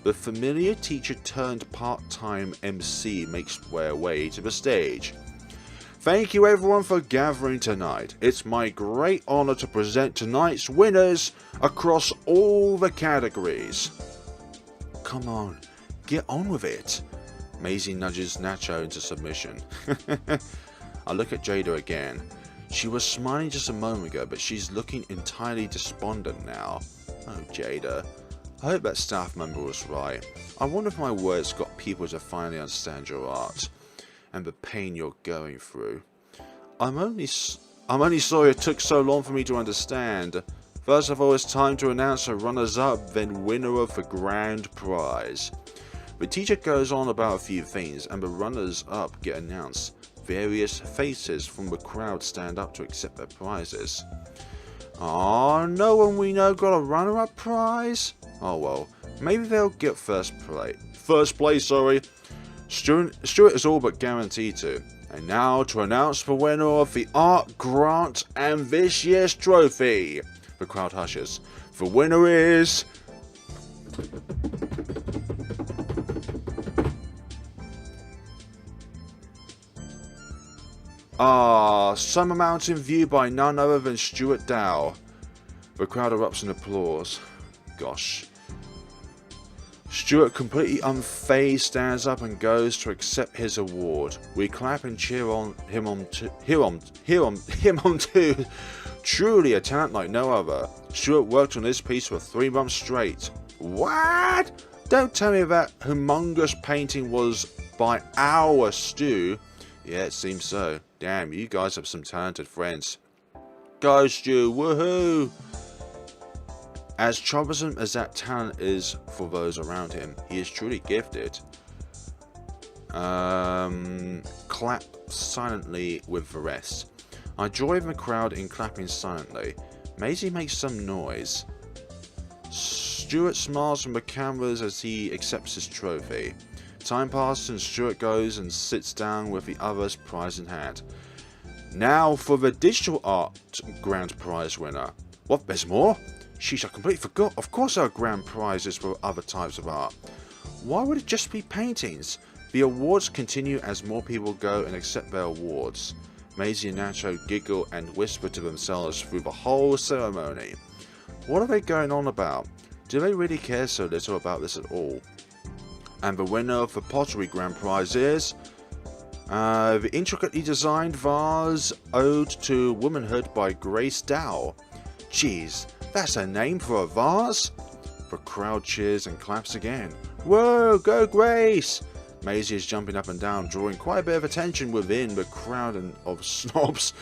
The familiar teacher turned part-time MC makes their way to the stage. Thank you everyone for gathering tonight. It's my great honor to present tonight's winners across all the categories. Come on, get on with it. Maisy nudges Nacho into submission. I look at Jayda again. She was smiling just a moment ago, but she's looking entirely despondent now. Oh, Jayda. I hope that staff member was right. I wonder if my words got people to finally understand your art and the pain you're going through. I'm only sorry it took so long for me to understand. First of all, it's time to announce the runners-up, then winner of the grand prize. The teacher goes on about a few things, and the runners-up get announced. Various faces from the crowd stand up to accept their prizes. Oh, no one we know got a runner-up prize? Oh well, maybe they'll get first place. Stuart is all but guaranteed to. And now to announce the winner of the Art Grant and this year's trophy. The crowd hushes. The winner is... Summer Mountain View by none other than Stuart Dow. The crowd erupts in applause. Gosh. Stuart, completely unfazed, stands up and goes to accept his award. We clap and cheer on him too. Truly a talent like no other. Stuart worked on this piece for 3 months straight. What? Don't tell me that humongous painting was by our Stu. Yeah, it seems so. Damn, you guys have some talented friends. Go Stu, woohoo! As troublesome as that talent is for those around him, he is truly gifted. Clap silently with the rest. I join the crowd in clapping silently. Maisy makes some noise. Stuart smiles from the cameras as he accepts his trophy. Time passes and Stuart goes and sits down with the others, prize in hand. Now for the digital art grand prize winner. What, there's more? Sheesh, I completely forgot. Of course there are grand prizes for other types of art. Why would it just be paintings? The awards continue as more people go and accept their awards. Maisy and Nacho giggle and whisper to themselves through the whole ceremony. What are they going on about? Do they really care so little about this at all? And the winner of the pottery grand prize is... the intricately designed vase Ode to Womanhood by Grace Dow. Jeez, that's a name for a vase? The crowd cheers and claps again. Whoa, go Grace! Maisy is jumping up and down, drawing quite a bit of attention within the crowd of snobs.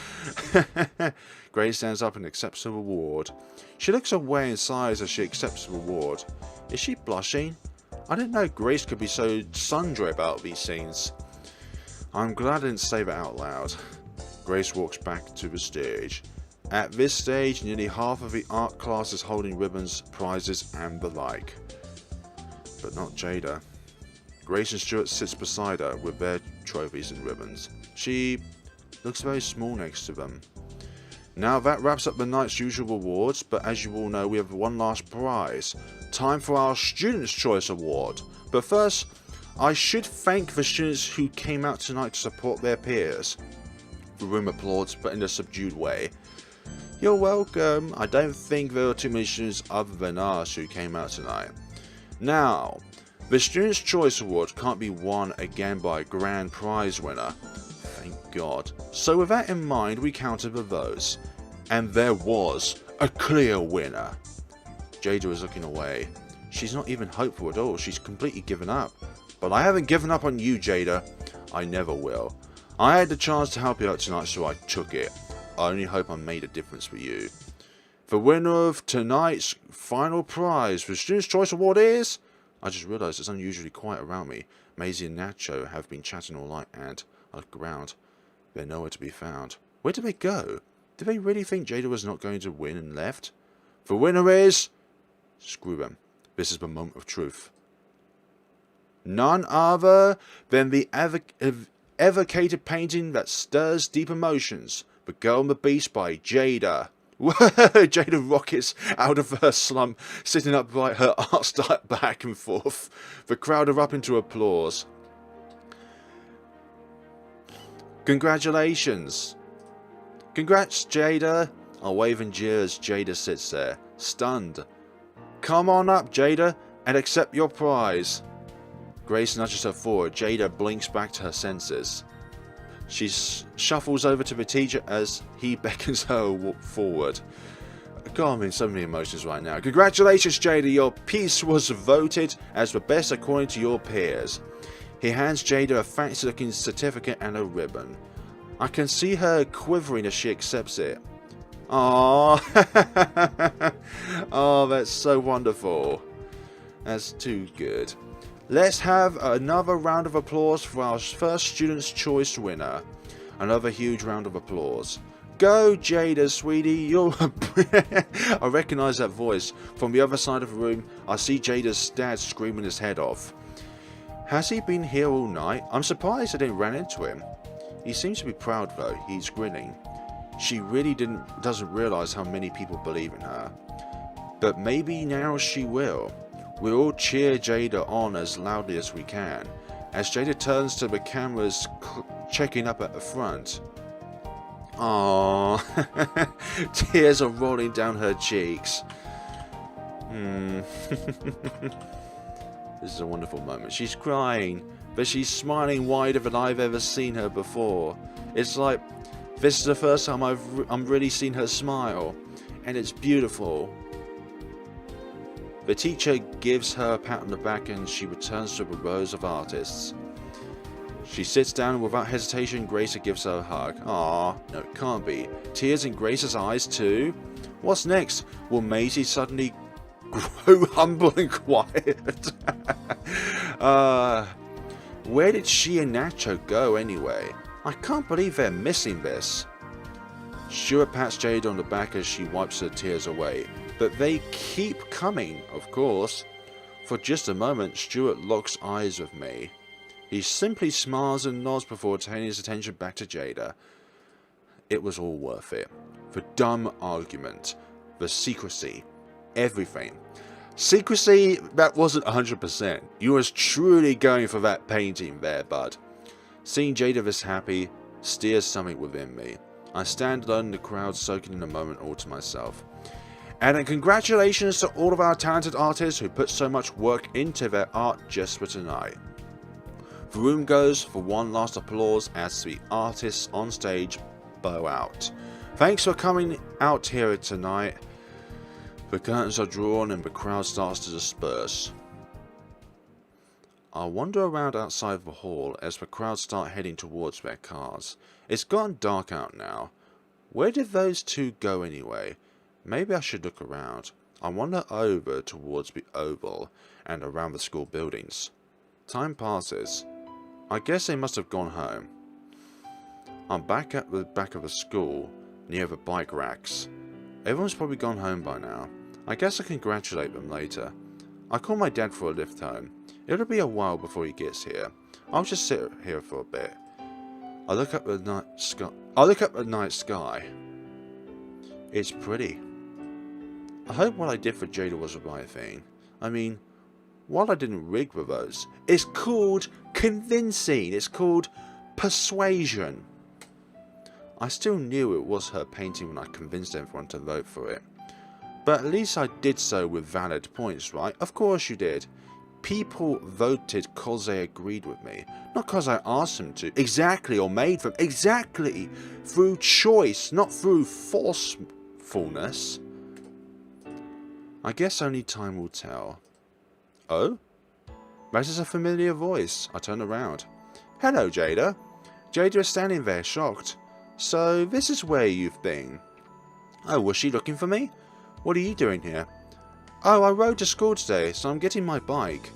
Grace stands up and accepts the reward. She looks away in sighs as she accepts the reward. Is she blushing? I didn't know Grace could be so sundry about these things. I'm glad I didn't say that out loud. Grace walks back to the stage. At this stage, nearly half of the art class is holding ribbons, prizes, and the like. But not Jayda. Grace and Stuart sits beside her with their trophies and ribbons. She looks very small next to them. Now that wraps up the night's usual awards, but as you all know, we have one last prize. Time for our Student's Choice Award. But first, I should thank the students who came out tonight to support their peers. The room applauds, but in a subdued way. You're welcome. I don't think there were too many students other than us who came out tonight. Now, the Student's Choice Award can't be won again by a grand prize winner. Thank God. So with that in mind, we counted the votes. And there was a clear winner. Jayda is looking away. She's not even hopeful at all. She's completely given up. But I haven't given up on you, Jayda. I never will. I had the chance to help you out tonight, so I took it. I only hope I made a difference for you. The winner of tonight's final prize for the Student's Choice Award is... I just realised it's unusually quiet around me. Maisy and Nacho have been chatting all night and, I look around, they're nowhere to be found. Where did they go? Did they really think Jayda was not going to win and left? The winner is... Screw them. This is the moment of truth. None other than the evocated painting that stirs deep emotions. The Girl and the Beast by Jayda. Jayda rockets out of her slump, sitting upright, her arms start back and forth. The crowd erupt into applause. Congratulations. Congrats, Jayda. I wave and jeer as Jayda sits there, stunned. Come on up, Jayda, and accept your prize. Grace nudges her forward. Jayda blinks back to her senses. She shuffles over to the teacher as he beckons her forward. God, I'm in so many emotions right now. Congratulations, Jayda. Your piece was voted as the best according to your peers. He hands Jayda a fancy-looking certificate and a ribbon. I can see her quivering as she accepts it. Aww. Oh, that's so wonderful. That's too good. Let's have another round of applause for our first Student's Choice winner. Another huge round of applause. Go, Jayda, sweetie. You're... I recognise that voice. From the other side of the room, I see Jayda's dad screaming his head off. Has he been here all night? I'm surprised I didn't run into him. He seems to be proud, though. He's grinning. She really doesn't realise how many people believe in her. But maybe now she will. We all cheer Jayda on as loudly as we can, as Jayda turns to the cameras checking up at the front. Aww. Tears are rolling down her cheeks. This is a wonderful moment. She's crying, but she's smiling wider than I've ever seen her before. It's like, this is the first time I'm really seen her smile, and it's beautiful. The teacher gives her a pat on the back and she returns to the rows of artists. She sits down without hesitation. Grace gives her a hug. Ah, no, it can't be. Tears in Grace's eyes too? What's next? Will Maisy suddenly grow humble and quiet? Where did she and Nacho go anyway? I can't believe they're missing this. Stuart pats Jayda on the back as she wipes her tears away. But they keep coming, of course. For just a moment, Stuart locks eyes with me. He simply smiles and nods before turning his attention back to Jayda. It was all worth it. The dumb argument, the secrecy, everything. Secrecy, that wasn't 100%. You was truly going for that painting there, bud. Seeing Jayda this happy steers something within me. I stand alone in the crowd, soaking in the moment all to myself. And then congratulations to all of our talented artists who put so much work into their art just for tonight. The room goes for one last applause as the artists on stage bow out. Thanks for coming out here tonight. The curtains are drawn and the crowd starts to disperse. I wander around outside the hall as the crowd start heading towards their cars. It's gotten dark out now. Where did those two go anyway? Maybe I should look around. I wander over towards the Oval and around the school buildings. Time passes. I guess they must have gone home. I'm back at the back of the school, near the bike racks. Everyone's probably gone home by now. I guess I can congratulate them later. I call my dad for a lift home. It'll be a while before he gets here. I'll just sit here for a bit. I look up at the night sky. It's pretty. I hope what I did for Jayda was the right thing. I mean, while I didn't rig the votes, it's called convincing. It's called persuasion. I still knew it was her painting when I convinced everyone to vote for it. But at least I did so with valid points, right? Of course you did. People voted because they agreed with me, not because I asked them to. Exactly, or made them. Exactly. Through choice, not through forcefulness. I guess only time will tell. Oh? That is a familiar voice. I turn around. Hello, Jayda. Jayda is standing there, shocked. So, this is where you've been. Oh, was she looking for me? What are you doing here? Oh, I rode to school today, so I'm getting my bike.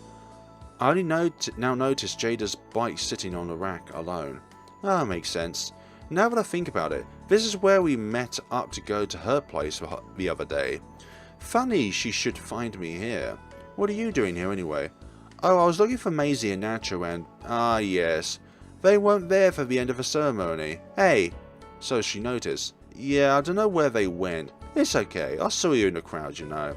I only now notice Jayda's bike sitting on the rack alone. Ah, makes sense. Now that I think about it, this is where we met up to go to her place the other day. Funny she should find me here. What are you doing here anyway? Oh, I was looking for Maisy and Nacho and... Ah, yes. They weren't there for the end of the ceremony. Hey! So she noticed. Yeah, I don't know where they went. It's okay. I saw you in the crowd, you know.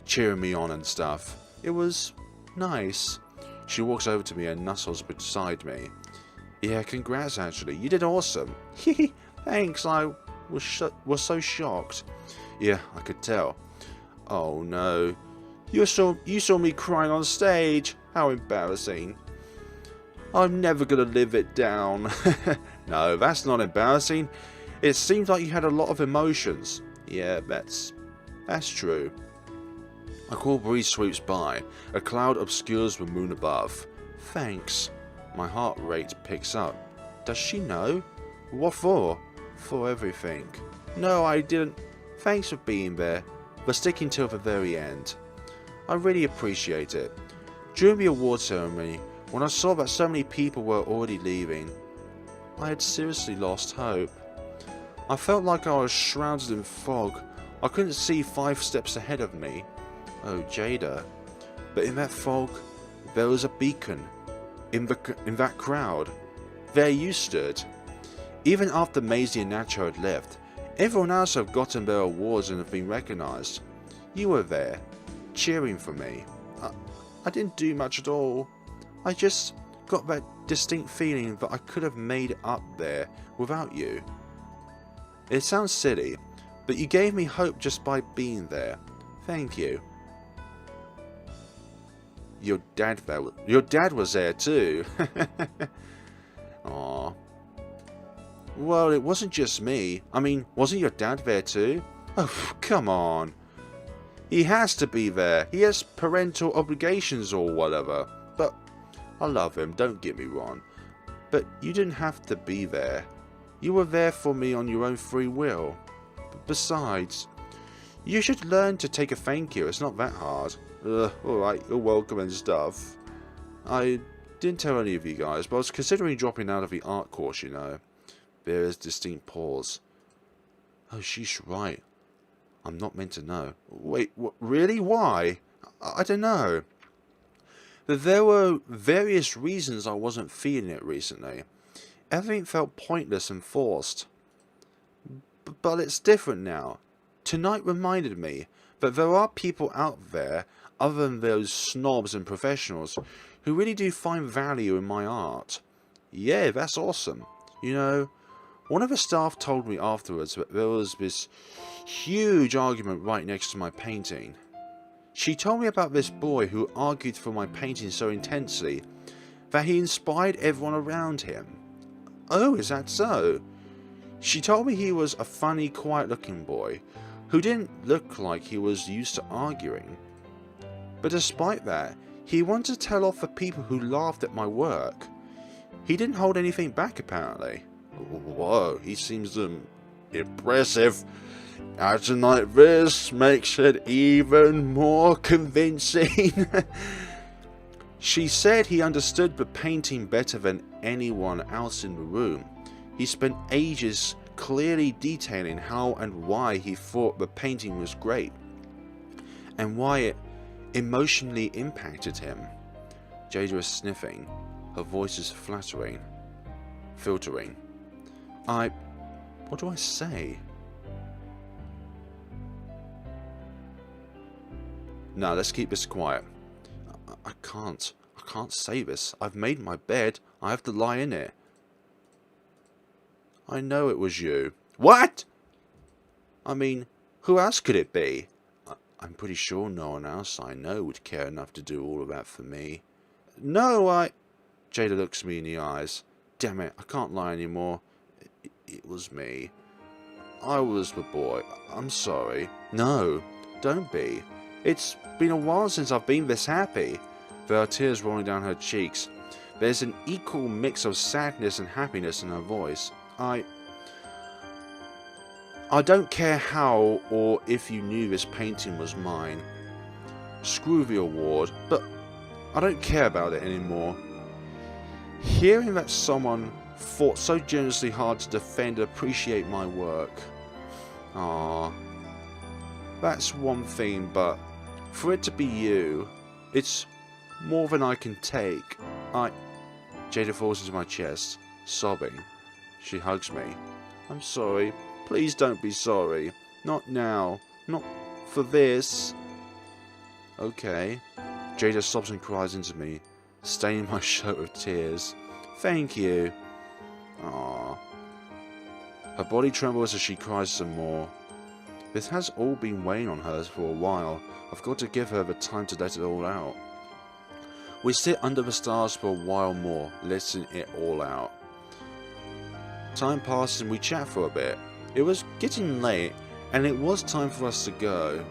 Cheering me on and stuff. It was... nice. She walks over to me and nuzzles beside me. Yeah, congrats actually. You did awesome. Thanks, I was so shocked. Yeah, I could tell. Oh no. You saw me crying on stage. How embarrassing. I'm never gonna live it down. No, that's not embarrassing. It seems like you had a lot of emotions. Yeah, that's true. A cool breeze sweeps by. A cloud obscures the moon above. Thanks. My heart rate picks up. Does she know? What for? For everything. No, I didn't. Thanks for being there, but sticking till the very end. I really appreciate it. During the award ceremony, when I saw that so many people were already leaving, I had seriously lost hope. I felt like I was shrouded in fog. I couldn't see 5 steps ahead of me. Oh, Jayda. But in that fog, there was a beacon. In that crowd. There you stood. Even after Maisy and Nacho had left, everyone else had gotten their awards and had been recognised. You were there, cheering for me. I didn't do much at all. I just got that distinct feeling that I could have made it up there without you. It sounds silly, but you gave me hope just by being there. Thank you. Your dad was there too. Aw. Well, it wasn't just me. I mean, wasn't your dad there too? Oh, come on. He has to be there. He has parental obligations or whatever. But I love him, don't get me wrong. But you didn't have to be there. You were there for me on your own free will. Besides, you should learn to take a thank you. It's not that hard. Alright, you're welcome and stuff. I didn't tell any of you guys, but I was considering dropping out of the art course, you know. There is distinct pause. Oh, she's right. I'm not meant to know. Wait, what, really? Why? I don't know. There were various reasons I wasn't feeling it recently. Everything felt pointless and forced. But it's different now. Tonight reminded me that there are people out there, other than those snobs and professionals, who really do find value in my art. Yeah, that's awesome. You know, one of the staff told me afterwards that there was this huge argument right next to my painting. She told me about this boy who argued for my painting so intensely that he inspired everyone around him. Oh, is that so? She told me he was a funny, quiet-looking boy who didn't look like he was used to arguing. But despite that, he wanted to tell off the people who laughed at my work. He didn't hold anything back, apparently. Whoa, he seems impressive. Acting like this makes it even more convincing. She said he understood the painting better than anyone else in the room. He spent ages clearly detailing how and why he thought the painting was great, and why it emotionally impacted him. Jayda is sniffing. Her voice is filtering. What do I say? No, let's keep this quiet. I can't say this. I've made my bed. I have to lie in it. I know it was you. What? I mean, who else could it be? I'm pretty sure no one else I know would care enough to do all of that for me. No, Jayda looks me in the eyes. Damn it, I can't lie anymore. It was me. I was the boy. I'm sorry. No, don't be. It's been a while since I've been this happy. There are tears rolling down her cheeks. There's an equal mix of sadness and happiness in her voice. I don't care how or if you knew this painting was mine. Screw the award, but I don't care about it anymore. Hearing that someone fought so generously hard to defend and appreciate my work. That's one thing, but for it to be you, It's more than I can take. Jayda falls into my chest, sobbing. She hugs me. I'm sorry. Please don't be sorry. Not now. Not for this. Okay. Jayda sobs and cries into me, staining my shirt with tears. Thank you. Aww. Her body trembles as she cries some more. This has all been weighing on her for a while. I've got to give her the time to let it all out. We sit under the stars for a while more, letting it all out. Time passes and we chat for a bit. It was getting late, and it was time for us to go.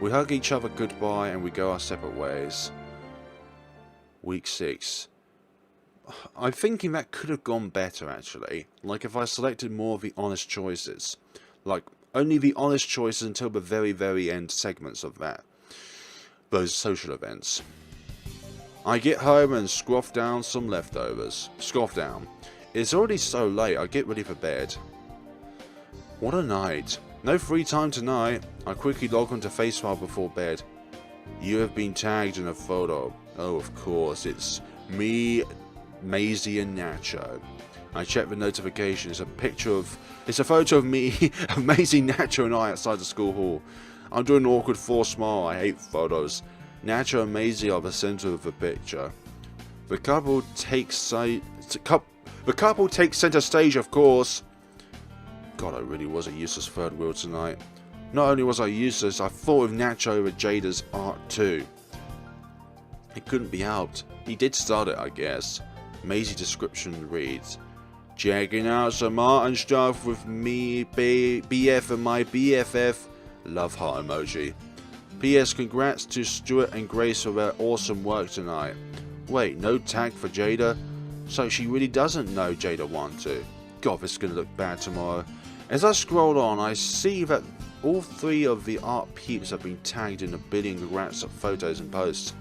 We hug each other goodbye and we go our separate ways. Week 6. I'm thinking that could have gone better actually. Like if I selected more of the honest choices. Like only the honest choices until the very end segments of that. Those social events. I get home and scoff down some leftovers. Scoff down. It's already so late, I get ready for bed. What a night. No free time tonight. I quickly log onto FaceFile before bed. You have been tagged in a photo. Oh, of course, it's me, Maisy and Nacho. I check the notification. It's a photo of me, of Maisy, Nacho and I outside the school hall. I'm doing an awkward forced smile. I hate photos. Nacho and Maisy are the center of the picture. The couple takes center stage, of course. God, I really was a useless third wheel tonight. Not only was I useless, I thought of Nacho over Jayda's art too. It couldn't be helped. He did start it, I guess. Maisy description reads, checking out some art and stuff with me, BF and my BFF. Love heart emoji. P.S. Congrats to Stuart and Grace for their awesome work tonight. Wait, no tag for Jayda? So she really doesn't know Jayda want to. God, this is going to look bad tomorrow. As I scroll on, I see that all 3 of the art peeps have been tagged in a billion congrats of photos and posts.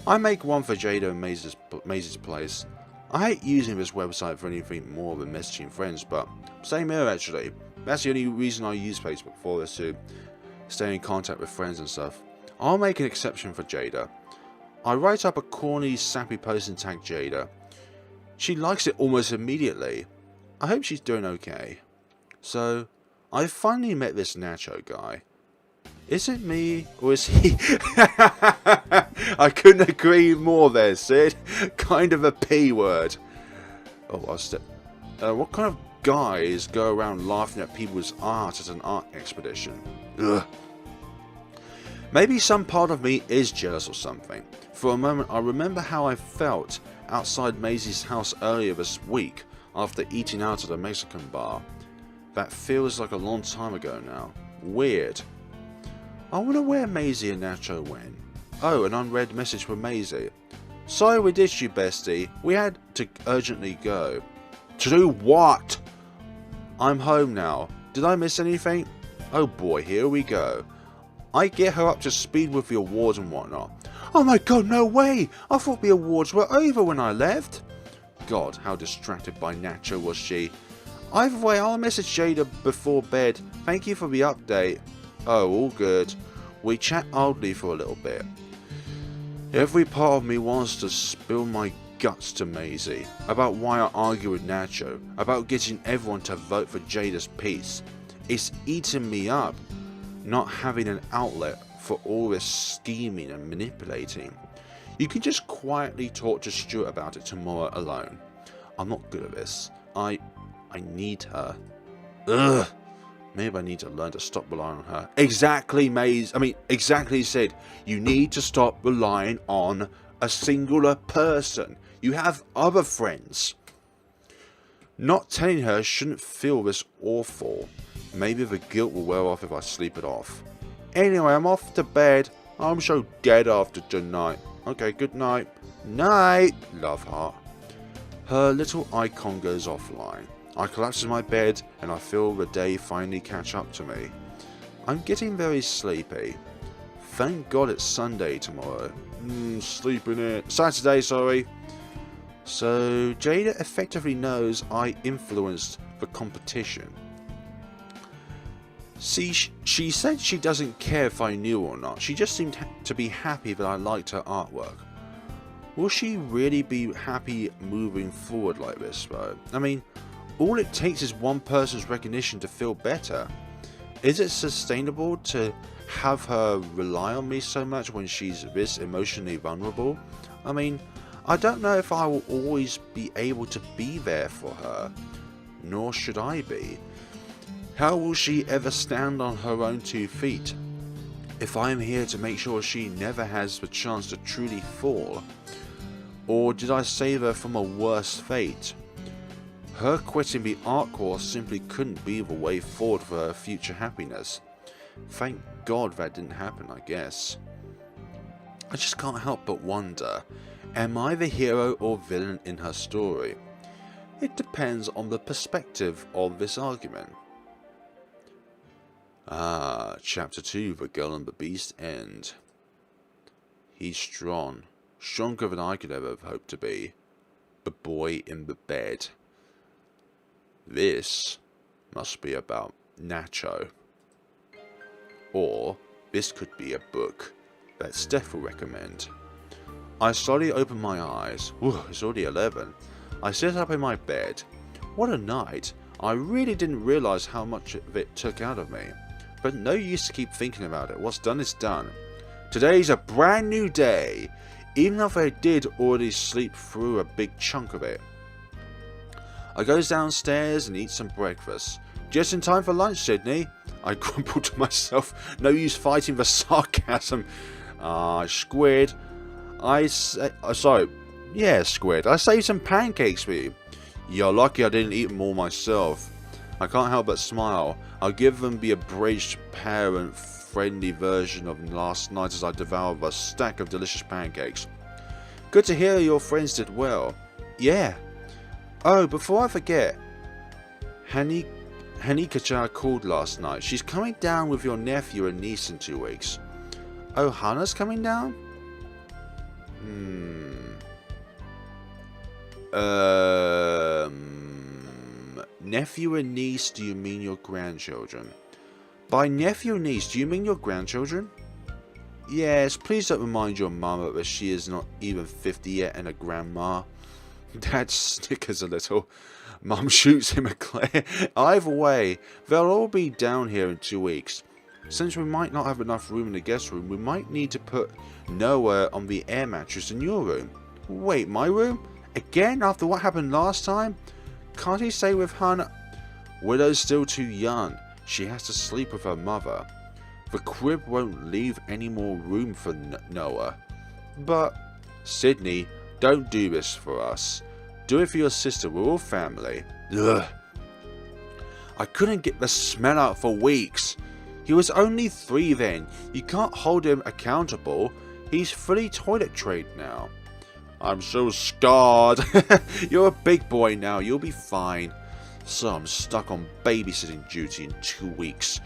I make one for Jayda and Maisy's place. I hate using this website for anything more than messaging friends, but same here actually. That's the only reason I use Facebook for, is to stay in contact with friends and stuff. I'll make an exception for Jayda. I write up a corny, sappy post and tag Jayda. She likes it almost immediately. I hope she's doing okay. So, I finally met this Nacho guy. Is it me, or is he... I couldn't agree more there, Sid. Kind of a P word. Oh, what kind of guys go around laughing at people's art at an art expedition? Ugh. Maybe some part of me is jealous or something. For a moment, I remember how I felt outside Maisy's house earlier this week after eating out at a Mexican bar. That feels like a long time ago now. Weird. I wonder where Maisy and Nacho went. Oh, an unread message from Maisy. Sorry we ditched you, bestie. We had to urgently go. To do what? I'm home now. Did I miss anything? Oh boy, here we go. I get her up to speed with the awards and whatnot. Oh my god, no way! I thought the awards were over when I left. God, how distracted by Nacho was she. Either way, I'll message Jayda before bed. Thank you for the update. Oh, all good. We chat idly for a little bit. Every part of me wants to spill my guts to Maisy about why I argue with Nacho, about getting everyone to vote for Jayda's piece. It's eating me up, not having an outlet for all this scheming and manipulating. You can just quietly talk to Stuart about it tomorrow alone. I'm not good at this. I need her. Ugh. Maybe I need to learn to stop relying on her. Exactly, exactly, Sid. You need to stop relying on a singular person. You have other friends. Not telling her shouldn't feel this awful. Maybe the guilt will wear off if I sleep it off. Anyway, I'm off to bed. I'm so dead after tonight. Okay, good night. Night, love heart. Her little icon goes offline. I collapse in my bed and I feel the day finally catch up to me. I'm getting very sleepy. Thank God it's Sunday tomorrow. Sleeping it. Saturday, sorry. So Jayda effectively knows I influenced the competition. See, she said she doesn't care if I knew or not. She just seemed to be happy that I liked her artwork. Will she really be happy moving forward like this, though? I mean, all it takes is one person's recognition to feel better. Is it sustainable to have her rely on me so much when she's this emotionally vulnerable? I mean, I don't know if I will always be able to be there for her, nor should I be. How will she ever stand on her own 2 feet if I am here to make sure she never has the chance to truly fall? Or did I save her from a worse fate? Her quitting the art course simply couldn't be the way forward for her future happiness. Thank God that didn't happen, I guess. I just can't help but wonder, am I the hero or villain in her story? It depends on the perspective of this argument. Chapter 2, The Girl and the Beast end. He's strong. Stronger than I could ever have hoped to be. The boy in the bed. This must be about Nacho. Or this could be a book that Steph will recommend. I slowly open my eyes. Ooh, it's already 11. I sit up in my bed. What a night. I really didn't realise how much of it took out of me. But no use to keep thinking about it. What's done is done. Today's a brand new day, even if I did already sleep through a big chunk of it. I goes downstairs and eat some breakfast. Just in time for lunch, Sydney. I grumbled to myself. No use fighting the sarcasm. Squid. Squid. I saved some pancakes for you. You're lucky I didn't eat them all myself. I can't help but smile. I'll give them the abridged parent-friendly version of last night as I devoured a stack of delicious pancakes. Good to hear your friends did well. Yeah. Oh, before I forget, Hanikacha called last night. She's coming down with your nephew and niece in 2 weeks. Oh, Hana's coming down? Nephew and niece, do you mean your grandchildren? By nephew and niece, do you mean your grandchildren? Yes, please don't remind your mama that she is not even 50 yet and a grandma. Dad snickers a little. Mum shoots him a glare. Either way, they'll all be down here in 2 weeks. Since we might not have enough room in the guest room, we might need to put Noah on the air mattress in your room. Wait, my room? Again, after what happened last time? Can't he stay with Hannah? Widow's still too young. She has to sleep with her mother. The crib won't leave any more room for Noah. But, Sydney, don't do this for us. Do it for your sister. We're all family. Ugh. I couldn't get the smell out for weeks. He was only 3 then. You can't hold him accountable. He's fully toilet trained now. I'm so scarred. You're a big boy now. You'll be fine. So I'm stuck on babysitting duty in 2 weeks.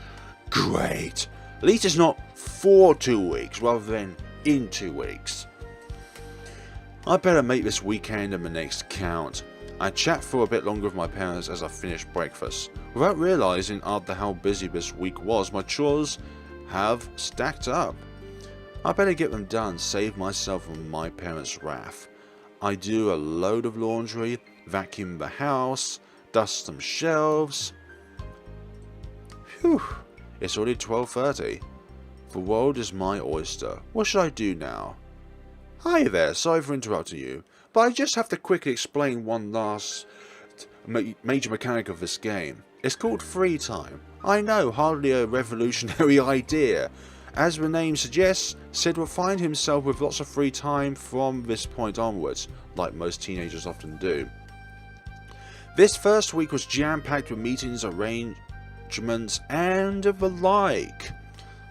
Great. At least it's not for 2 weeks rather than in 2 weeks. I better make this weekend and the next count. I chat for a bit longer with my parents as I finish breakfast. Without realising after how busy this week was, my chores have stacked up. I better get them done, save myself from my parents' wrath. I do a load of laundry, vacuum the house, dust some shelves. Phew, it's already 12:30. The world is my oyster. What should I do now? Hi there, sorry for interrupting you, but I just have to quickly explain one last major mechanic of this game. It's called free time. I know, hardly a revolutionary idea. As the name suggests, Sid will find himself with lots of free time from this point onwards, like most teenagers often do. This first week was jam-packed with meetings, arrangements, and the like.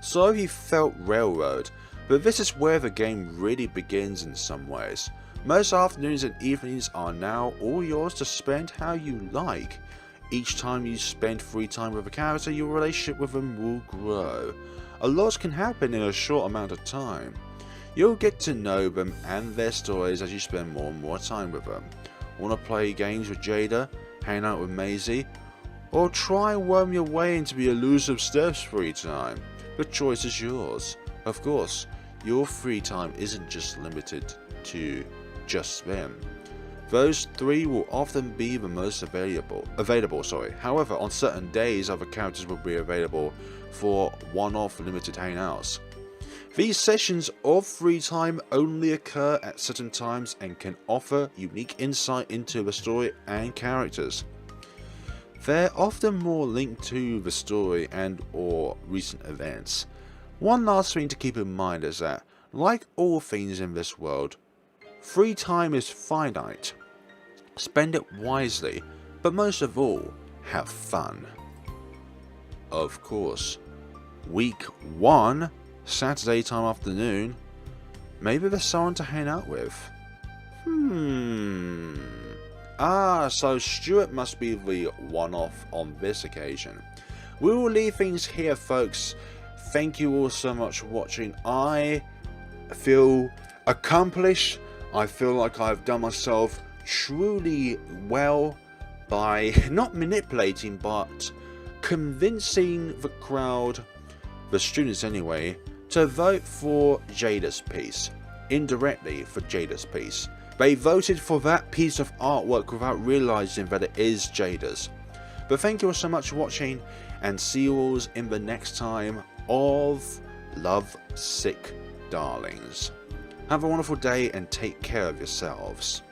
So he felt railroad, but this is where the game really begins in some ways. Most afternoons and evenings are now all yours to spend how you like. Each time you spend free time with a character, your relationship with them will grow. A lot can happen in a short amount of time. You'll get to know them and their stories as you spend more and more time with them. Want to play games with Jayda, hang out with Maisy, or try worm your way into the elusive Steph's free time. The choice is yours. Of course, your free time isn't just limited to just them. Those three will often be the most available. However, on certain days, other characters will be available for one-off limited hangouts. These sessions of free time only occur at certain times and can offer unique insight into the story and characters. They're often more linked to the story and or recent events. One last thing to keep in mind is that, like all things in this world, free time is finite. Spend it wisely, but most of all, have fun. Of course, week 1, Saturday time afternoon, maybe there's someone to hang out with. So Stuart must be the one-off on this occasion. We will leave things here, folks. Thank you all so much for watching. I feel accomplished. I feel like I've done myself truly well by not manipulating but convincing the crowd, the students anyway, to vote for Jayda's piece. Indirectly for Jayda's piece. They voted for that piece of artwork without realizing that it is Jayda's. But thank you all so much for watching, and see you all in the next time of LoveSick Darlings. Have a wonderful day and take care of yourselves.